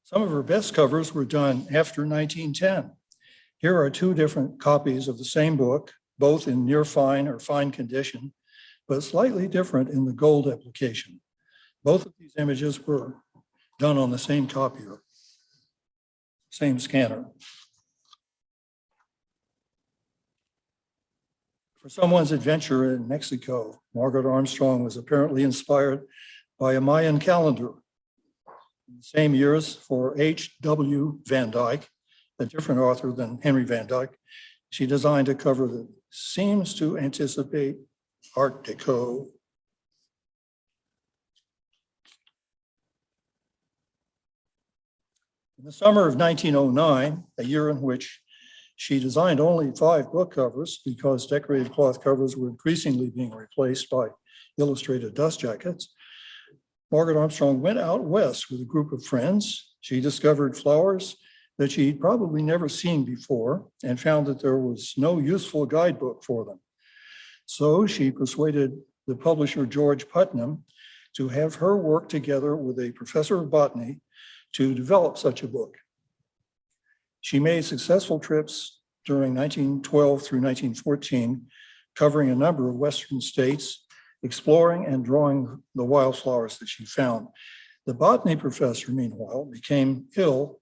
Some of her best covers were done after 1910. Here are two different copies of the same book, both in near fine or fine condition, but slightly different in the gold application. Both of these images were done on the same copier, same scanner. For someone's adventure in Mexico, Margaret Armstrong was apparently inspired by a Mayan calendar. In the same years, for H.W. Van Dyke, a different author than Henry Van Dyke, she designed a cover that seems to anticipate Art Deco. In the summer of 1909, a year in which she designed only 5 book covers because decorated cloth covers were increasingly being replaced by illustrated dust jackets, Margaret Armstrong went out west with a group of friends. She discovered flowers that she'd probably never seen before and found that there was no useful guidebook for them. So she persuaded the publisher George Putnam to have her work together with a professor of botany to develop such a book. She made successful trips during 1912 through 1914, covering a number of Western states, exploring and drawing the wildflowers that she found. The botany professor, meanwhile, became ill,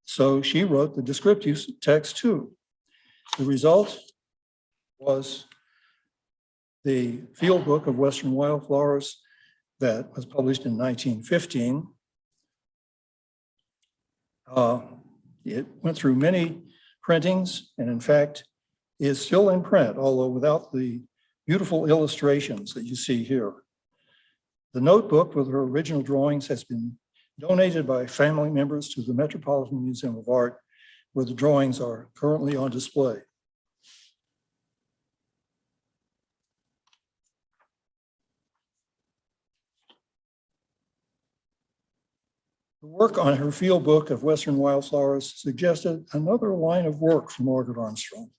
so she wrote the descriptive text too. The result was the field book of Western wildflowers that was published in 1915. It went through many printings and in fact is still in print, although without the beautiful illustrations that you see here. The notebook with her original drawings has been donated by family members to the Metropolitan Museum of Art, where the drawings are currently on display. The work on her field book of Western wildflowers suggested another line of work for Margaret Armstrong.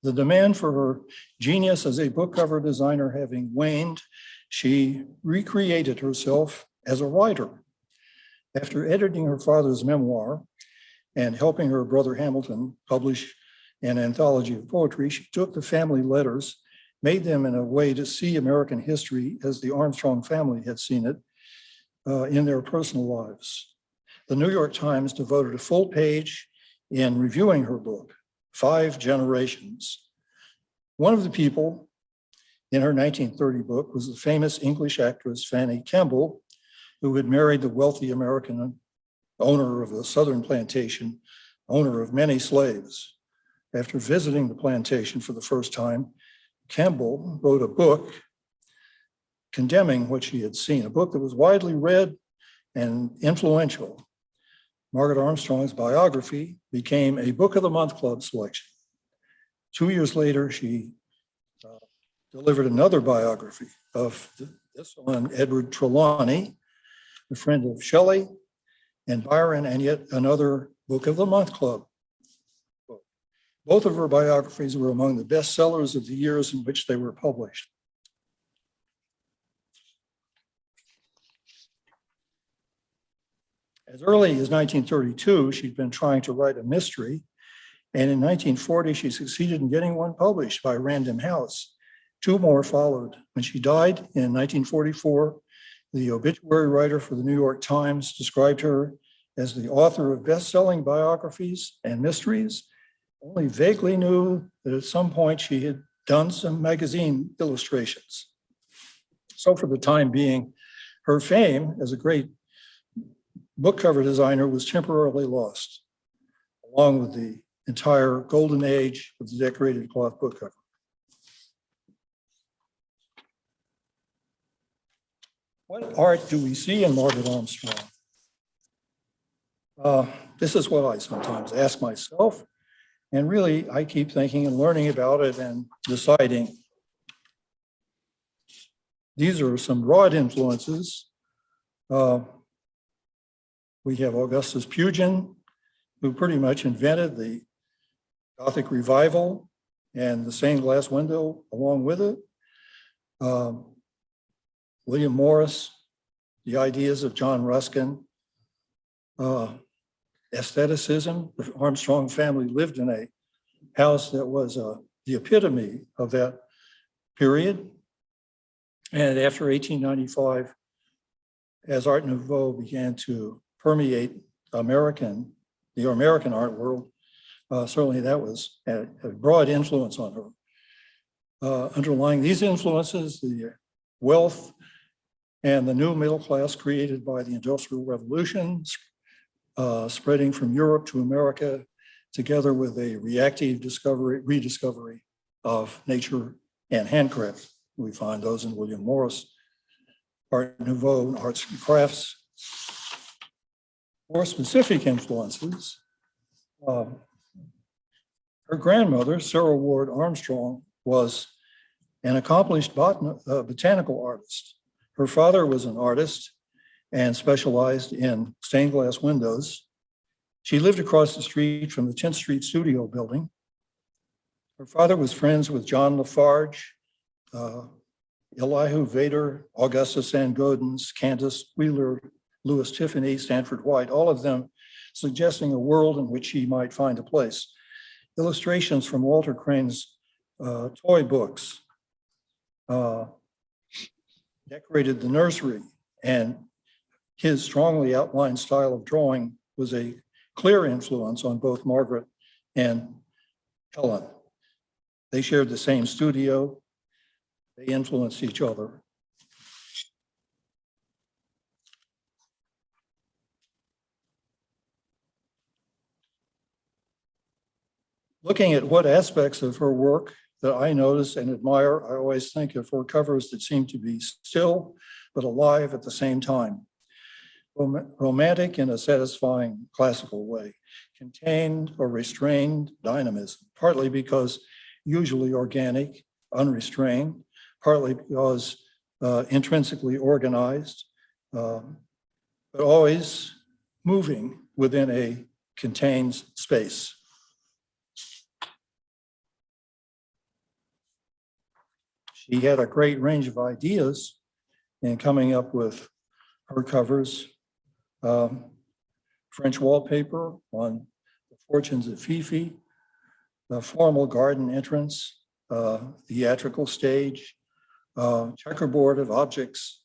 The demand for her genius as a book cover designer having waned, she recreated herself as a writer. After editing her father's memoir and helping her brother Hamilton publish an anthology of poetry, she took the family letters, made them in a way to see American history as the Armstrong family had seen it in their personal lives. The New York Times devoted a full page in reviewing her book, 5 Generations. One of the people in her 1930 book was the famous English actress Fanny Kemble, who had married the wealthy American owner of a southern plantation, owner of many slaves. After visiting the plantation for the first time, Kemble wrote a book condemning what she had seen, a book that was widely read and influential. Margaret Armstrong's biography became a Book of the Month Club selection. 2 years later, she delivered another biography of this one, Edward Trelawney, a friend of Shelley and Byron, and yet another Book of the Month Club book. Both of her biographies were among the bestsellers of the years in which they were published. As early as 1932, she'd been trying to write a mystery, and in 1940, she succeeded in getting one published by Random House. 2 more followed. When she died in 1944, the obituary writer for the New York Times described her as the author of best-selling biographies and mysteries, only vaguely knew that at some point she had done some magazine illustrations. So for the time being, her fame as a great book cover designer was temporarily lost, along with the entire golden age of the decorated cloth book cover. What art do we see in Margaret Armstrong? This is what I sometimes ask myself, and really I keep thinking and learning about it and deciding. These are some broad influences. We have Augustus Pugin, who pretty much invented the Gothic revival and the stained glass window along with it. William Morris, the ideas of John Ruskin, aestheticism. The Armstrong family lived in a house that was the epitome of that period. And after 1895, as Art Nouveau began to permeate the American art world, certainly that was a broad influence on her. Underlying these influences, the wealth and the new middle class created by the Industrial Revolution, spreading from Europe to America, together with a reactive rediscovery of nature and handcraft. We find those in William Morris, Art Nouveau, arts and crafts. More specific influences. Her grandmother, Sarah Ward Armstrong, was an accomplished botanical artist. Her father was an artist and specialized in stained glass windows. She lived across the street from the 10th Street Studio building. Her father was friends with John Lafarge, Elihu Vader, Augusta San Godens, Candace Wheeler, Louis Tiffany, Stanford White, all of them suggesting a world in which she might find a place. Illustrations from Walter Crane's toy books decorated the nursery, and his strongly outlined style of drawing was a clear influence on both Margaret and Helen. They shared the same studio. They influenced each other. Looking at what aspects of her work that I notice and admire, I always think of her covers that seem to be still but alive at the same time. Romantic in a satisfying classical way, contained or restrained dynamism, partly because usually organic, unrestrained, partly because intrinsically organized, but always moving within a contained space. She had a great range of ideas in coming up with her covers. French wallpaper on the Fortunes of Fifi, the formal garden entrance, theatrical stage, checkerboard of objects,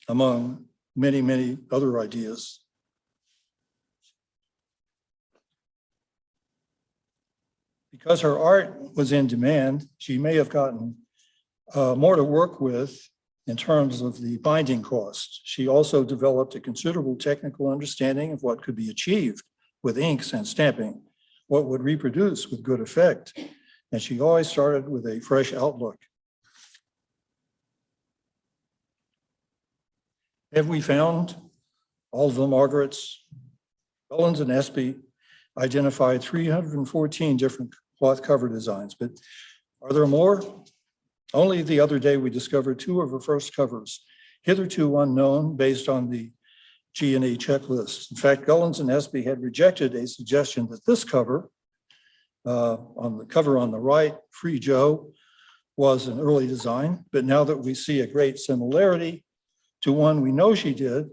among many, many other ideas. Because her art was in demand, she may have gotten more to work with in terms of the binding costs. She also developed a considerable technical understanding of what could be achieved with inks and stamping, what would reproduce with good effect. And she always started with a fresh outlook. Have we found all of the Margarets? Gullins and Espy identified 314 different cloth cover designs, but are there more? Only the other day we discovered two of her first covers, hitherto unknown based on the G&E checklist. In fact, Gullins and Espy had rejected a suggestion that this cover, on the cover on the right, Free Joe, was an early design, but now that we see a great similarity to one we know she did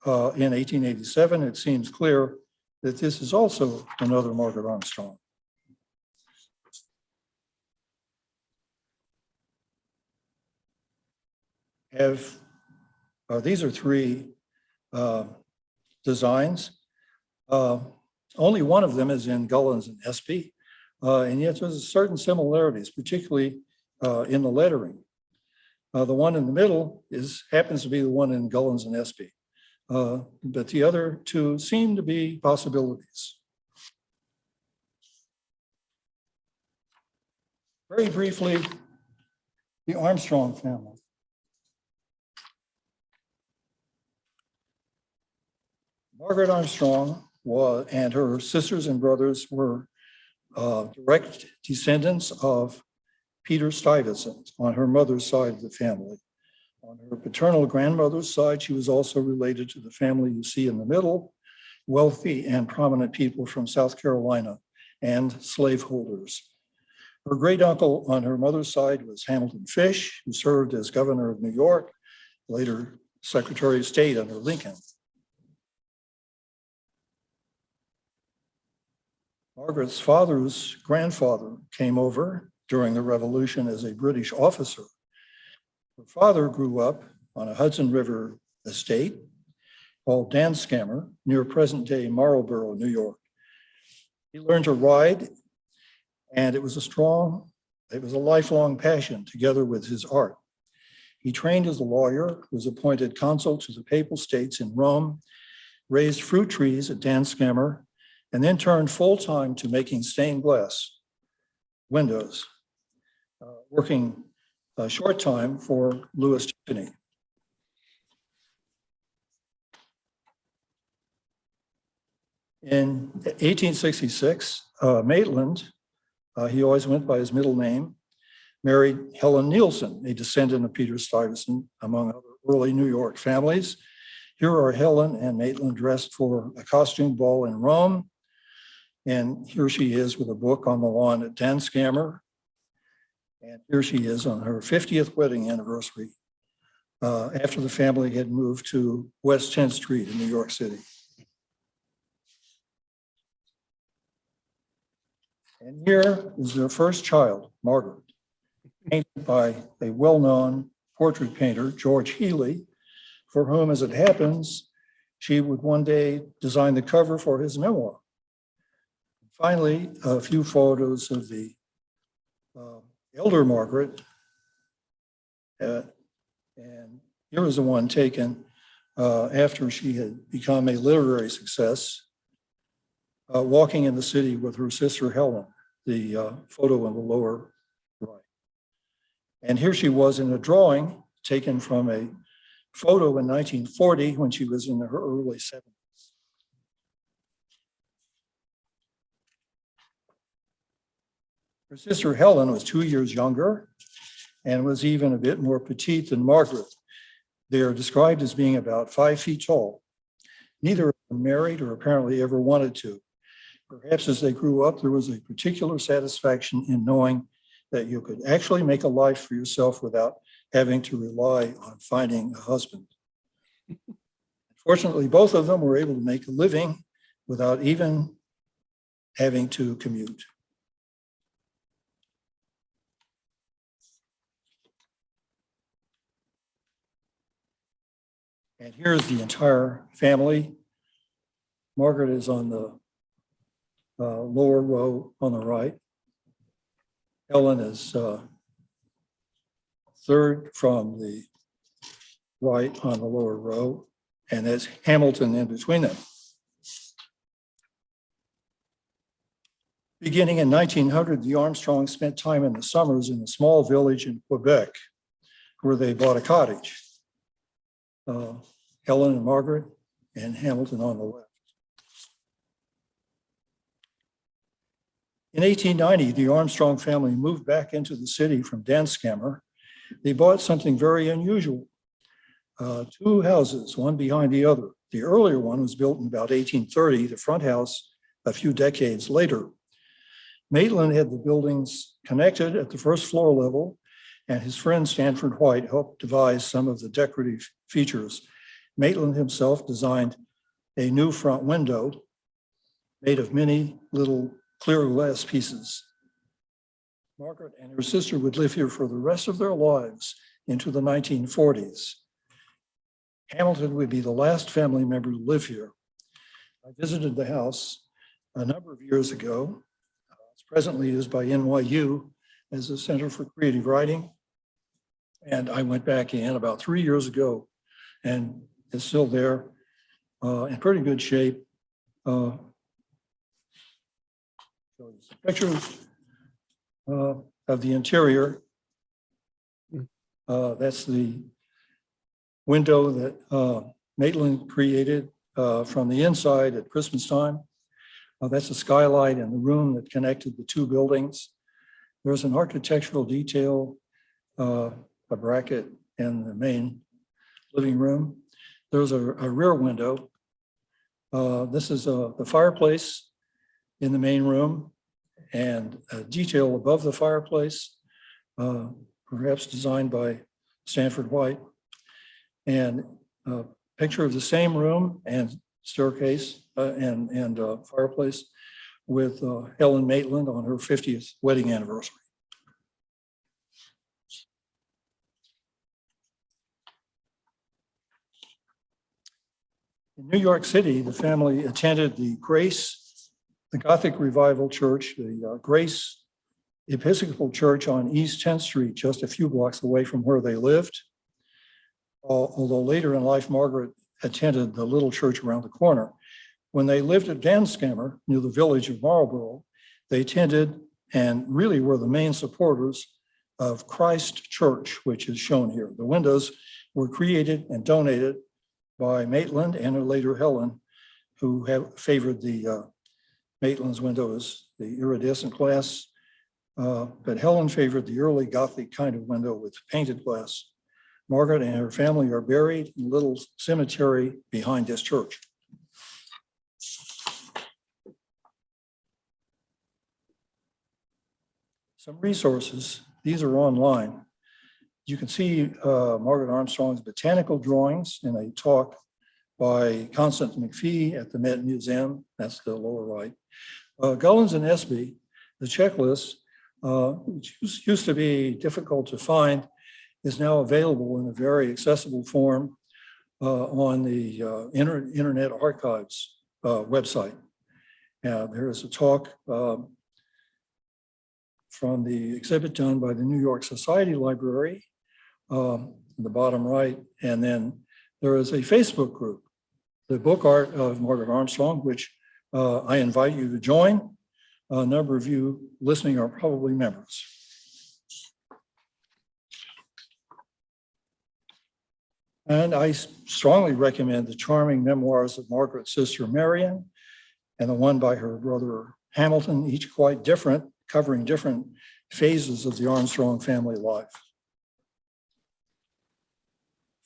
in 1887, it seems clear that this is also another Margaret Armstrong. These are three designs. Only one of them is in Gullins and Espy, and yet there's certain similarities, particularly in the lettering. The one in the middle happens to be the one in Gullins and Espy, but the other two seem to be possibilities. Very briefly, the Armstrong family. Margaret Armstrong and her sisters and brothers were direct descendants of Peter Stuyvesant on her mother's side of the family. On her paternal grandmother's side, she was also related to the family you see in the middle, wealthy and prominent people from South Carolina and slaveholders. Her great uncle on her mother's side was Hamilton Fish, who served as governor of New York, later Secretary of State under Lincoln. Margaret's father's grandfather came over during the Revolution as a British officer. Her father grew up on a Hudson River estate called Danskammer near present-day Marlborough, New York. He learned to ride, and it was a lifelong passion together with his art. He trained as a lawyer, was appointed consul to the Papal States in Rome, raised fruit trees at Danskammer, and then turned full-time to making stained glass windows, working a short time for Louis Tiffany. In 1866, Maitland, he always went by his middle name, married Helen Nielsen, a descendant of Peter Stuyvesant, among other early New York families. Here are Helen and Maitland dressed for a costume ball in Rome. And here she is with a book on the lawn at Danskammer. And here she is on her 50th wedding anniversary after the family had moved to West 10th Street in New York City. And here is their first child, Margaret, painted by a well-known portrait painter, George Healy, for whom, as it happens, she would one day design the cover for his memoir. Finally, a few photos of the elder Margaret. And here was the one taken after she had become a literary success, walking in the city with her sister Helen, the photo in the lower right. And here she was in a drawing taken from a photo in 1940 when she was in her early 70s. Her sister Helen was 2 years younger and was even a bit more petite than Margaret. They are described as being about 5 feet tall. Neither of them married or apparently ever wanted to. Perhaps as they grew up, there was a particular satisfaction in knowing that you could actually make a life for yourself without having to rely on finding a husband. Fortunately, both of them were able to make a living without even having to commute. And here's the entire family. Margaret is on the lower row on the right. Helen is third from the right on the lower row, and there's Hamilton in between them. Beginning in 1900, the Armstrongs spent time in the summers in a small village in Quebec, where they bought a cottage. Helen and Margaret and Hamilton on the left. In 1890, the Armstrong family moved back into the city from Danskammer. They bought something very unusual, 2 houses, one behind the other. The earlier one was built in about 1830, the front house a few decades later. Maitland had the buildings connected at the first floor level, and his friend Stanford White helped devise some of the decorative features. Maitland himself designed a new front window made of many little clear glass pieces. Margaret and her sister would live here for the rest of their lives into the 1940s. Hamilton would be the last family member to live here. I visited the house a number of years ago. It's presently used by NYU as a Center for Creative Writing. And I went back in about 3 years ago, and it's still there in pretty good shape. Pictures of the interior. That's the window that Maitland created from the inside at Christmas time. That's the skylight in the room that connected the 2 buildings. There's an architectural detail, a bracket in the main living room. There's a rear window. This is the fireplace in the main room. and a detail above the fireplace, perhaps designed by Stanford White, and a picture of the same room and staircase and fireplace with Helen Maitland on her 50th wedding anniversary. In New York City, the family attended the Gothic Revival Church, the Grace Episcopal Church on East 10th Street, just a few blocks away from where they lived. Although later in life, Margaret attended the little church around the corner. When they lived at Danskammer, near the village of Marlborough, they attended and really were the main supporters of Christ Church, which is shown here. The windows were created and donated by Maitland and later Helen, who have favored the Maitland's windows, the iridescent glass, but Helen favored the early Gothic kind of window with painted glass. Margaret and her family are buried in a little cemetery behind this church. Some resources, these are online. You can see Margaret Armstrong's botanical drawings in a talk by Constance McPhee at the Met Museum. That's the lower right. Gullins and Espy, the checklist, which used to be difficult to find, is now available in a very accessible form on the Internet Archives website. There is a talk from the exhibit done by the New York Society Library, in the bottom right, and then there is a Facebook group, the Book Art of Margaret Armstrong, which I invite you to join. A number of you listening are probably members. And I strongly recommend the charming memoirs of Margaret's sister Marion and the one by her brother Hamilton, each quite different, covering different phases of the Armstrong family life.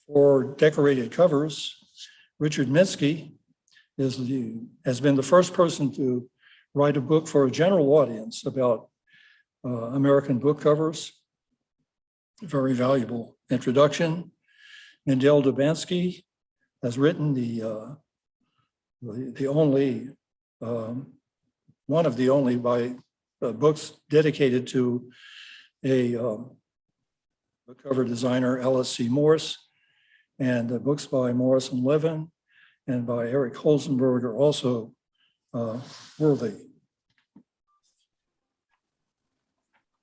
For decorated covers, Richard Minsky has been the first person to write a book for a general audience about American book covers. Very valuable introduction. Mindel Dubansky has written the only, one of the only books dedicated to a book cover designer, Alice C. Morse, and the books by Morris and Levin and by Eric Holzenberg are also worthy.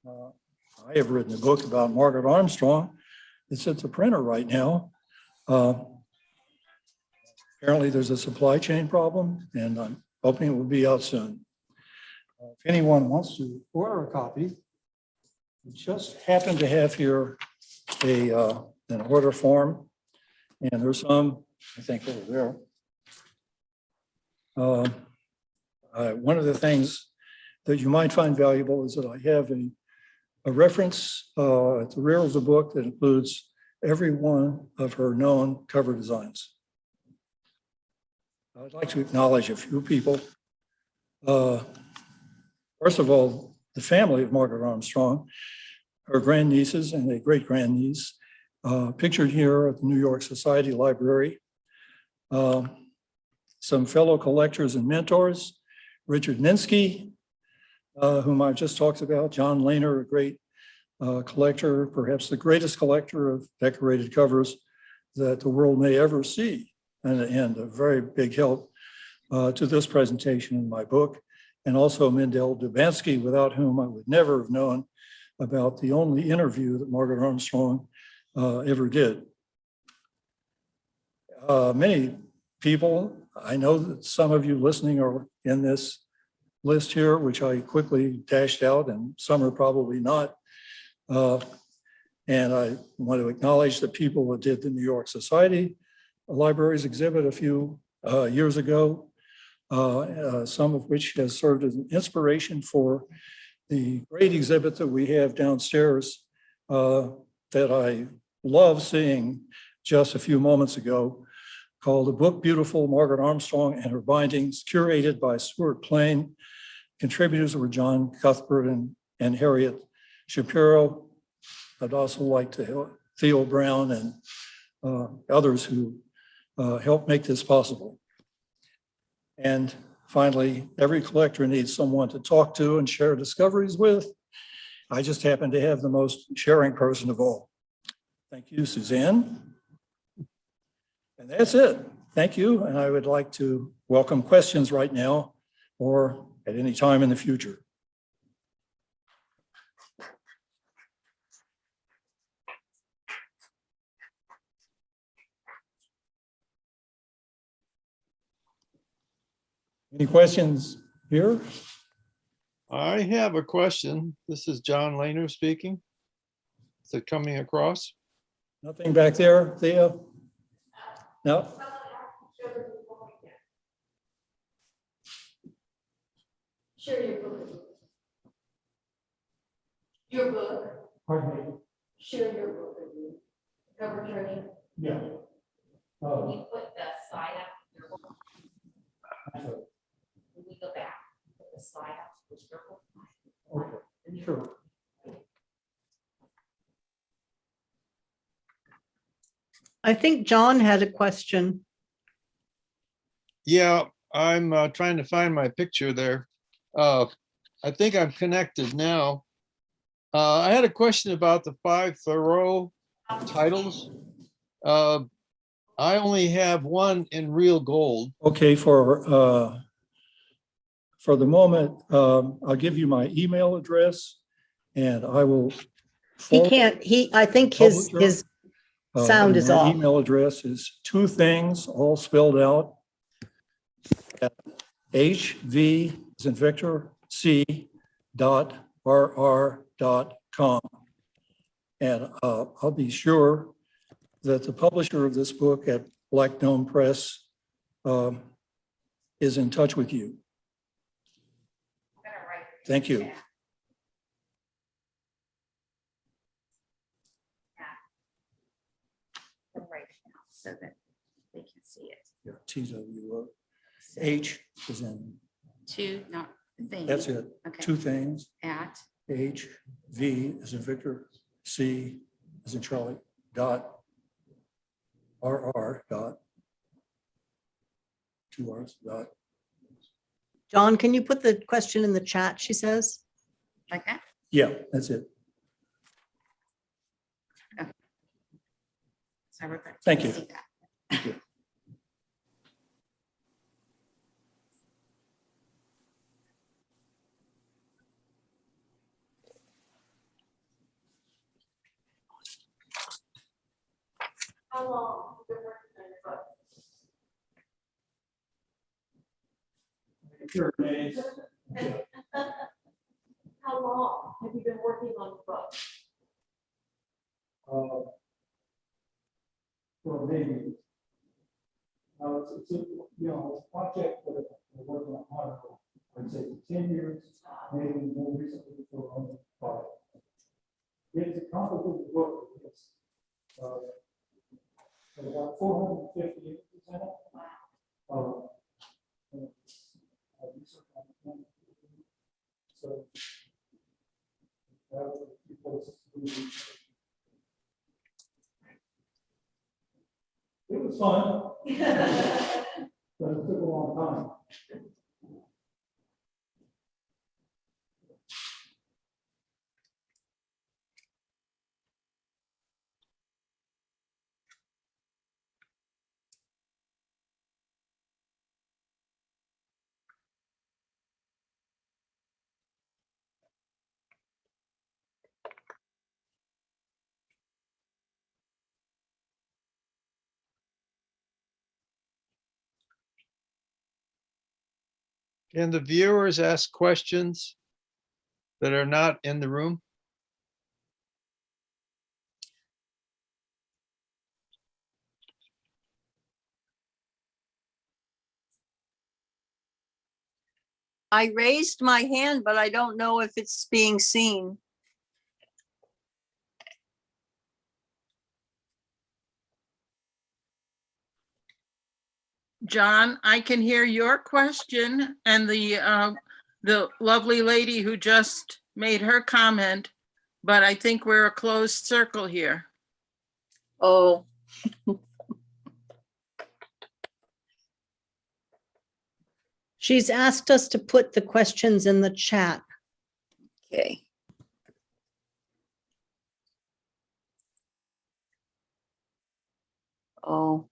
I have written a book about Margaret Armstrong. It's at the printer right now. Apparently there's a supply chain problem, and I'm hoping it will be out soon. If anyone wants to order a copy, we just happen to have here an order form, and there's some, I think, over there. One of the things that you might find valuable is that I have a reference at the rear of the book that includes every one of her known cover designs. I'd like to acknowledge a few people. First of all, the family of Margaret Armstrong, her grandnieces and a great-grandniece, pictured here at the New York Society Library. Some fellow collectors and mentors, Richard Minsky, whom I just talked about, John Lehner, a great collector, perhaps the greatest collector of decorated covers that the world may ever see, and a very big help to this presentation in my book, and also Mindel Dubansky, without whom I would never have known about the only interview that Margaret Armstrong ever did. Many people, I know that some of you listening are in this list here, which I quickly dashed out, and some are probably not. And I want to acknowledge the people that did the New York Society Libraries exhibit a few years ago, some of which has served as an inspiration for the great exhibit that we have downstairs that I love seeing just a few moments ago, called The Book Beautiful, Margaret Armstrong and Her Bindings, curated by Stuart Plain, contributors were John Cuthbert and Harriet Shapiro. I'd also like to help Theo Brown and others who helped make this possible. And finally, every collector needs someone to talk to and share discoveries with. I just happen to have the most sharing person of all. Thank you, Suzanne. And that's it. Thank you. And I would like to welcome questions right now or at any time in the future. Any questions here? I have a question. This is John Lehner speaking. Is it coming across? Nothing back there, Theo? No? Share your book. Your book. Pardon me? Share your book with you. Cover treasure. Yeah. Can you put the slide up? Your book? When we go back, put the slide up. With your book. Okay, sure. I think John had a question. Yeah, I'm trying to find my picture there. I think I'm connected now. I had a question about the 5 Thoreau titles. I only have one in real gold. Okay, for the moment, I'll give you my email address and I will. I think his sound and is my off. Email address is 2 things, all spelled out. HV as in Victor, C.RR.com. And I'll be sure that the publisher of this book at Black Dome Press is in touch with you. I'm gonna write it Thank you. down. I'm gonna write it down so that they can see it. TWO. H is in, Two, not thing. that's it. Okay. 2 things. At, H, V is in Victor, C is in Charlie, dot, RR, dot, 2 R's, dot. John, can you put the question in the chat, she says? like that? Yeah, that's it. So everybody Thank can you. see that. Thank you. How long have you been working on your book? How long have you been working on the book? Well, maybe. It's a, you know, it's a project that we're working on, I'd say 10 years, maybe more recently for only 5. It's a complicated book. It's about 450 images in it. So that was a few places to do. It was fun, but it took a long time. Can the viewers ask questions that are not in the room? I raised my hand, but I don't know if it's being seen. John, I can hear your question and the the lovely lady who just made her comment, but I think we're a closed circle here. Oh, She's asked us to put the questions in the chat. okay. Oh.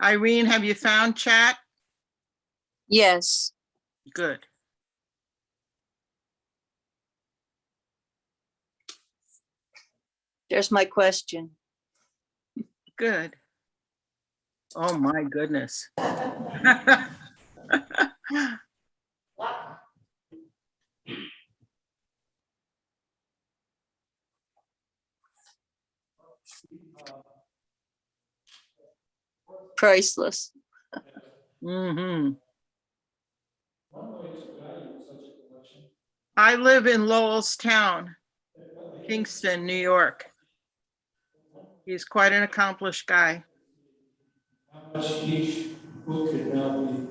Irene, have you found chat? Yes. Good. There's my question. Good. Oh, my goodness. Priceless. Mhm. I live in Lowellstown, Kingston, New York. He's quite an accomplished guy. How much each book could now be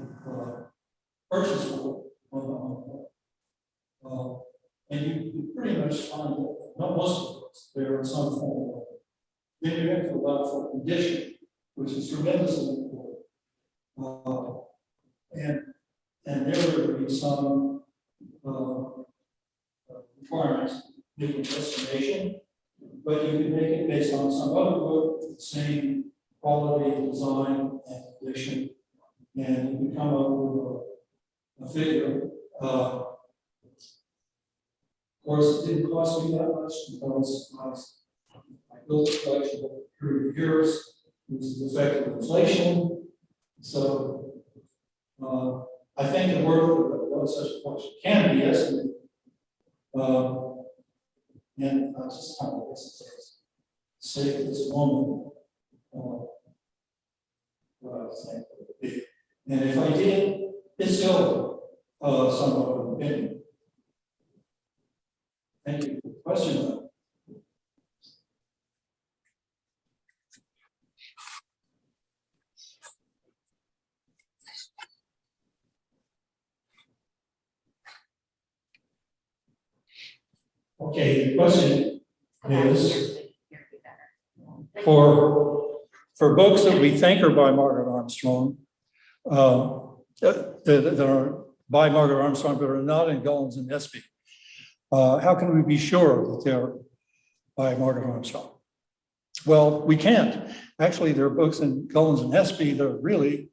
purchased for. And you pretty much find that, not most of the books, there are some form of. Then you have to allow for condition, which is tremendously important. And there would be some requirements, make an estimation, but you can make it based on some other book with the same quality, design, and condition, and you can come up with a figure. Of course, it didn't cost me that much because I built a collection of period years, which is the effect of inflation. So I think the worth of such a collection can be estimated. And I just kind of say at this moment what I was saying. And if I did, it's still somewhat of an opinion. Thank you for the question. Okay, the question is for books that we think are by Margaret Armstrong, that are by Margaret Armstrong, but are not in Gullins and Espy. How can we be sure that they're by Margaret Armstrong? Well, we can't. Actually, there are books in Gullins and Espy that are really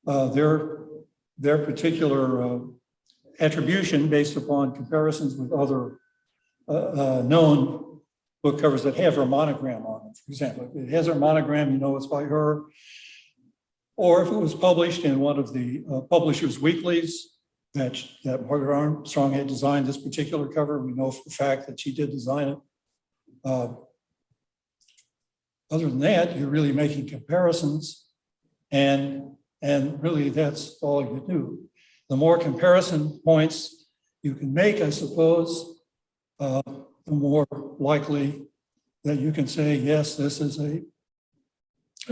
their particular attribution based upon comparisons with other known book covers that have her monogram on it. For example, if it has her monogram, you know it's by her. Or if it was published in one of the publishers' weeklies that Margaret Armstrong had designed this particular cover, we know for the fact that she did design it. Other than that, you're really making comparisons, and really that's all you do. The more comparison points you can make, I suppose, the more likely that you can say, yes, this is a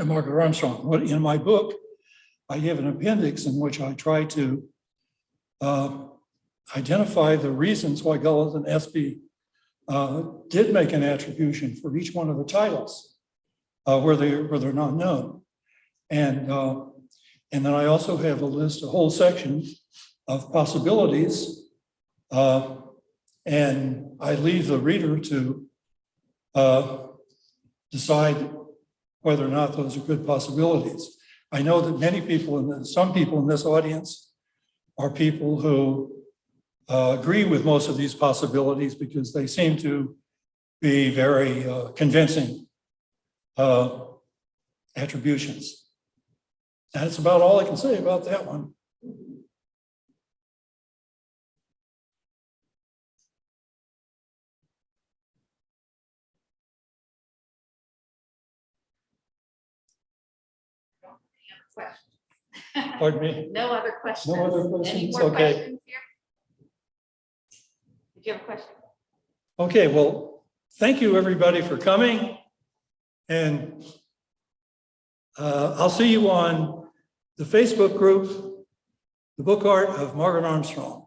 Margaret Armstrong. What in my book, I have an appendix in which I try to identify the reasons why Gullins and Espy did make an attribution for each one of the titles where they're not known. And then I also have a list, a whole section of possibilities, and I leave the reader to decide whether or not those are good possibilities. I know that many people, some people in this audience are people who agree with most of these possibilities because they seem to be very convincing attributions. And it's about all I can say about that one. Pardon me? No other questions. No other Any questions? more Okay. questions here? Did you have a question? Okay, well, thank you, everybody, for coming. And I'll see you on the Facebook group, The Book Art of Margaret Armstrong.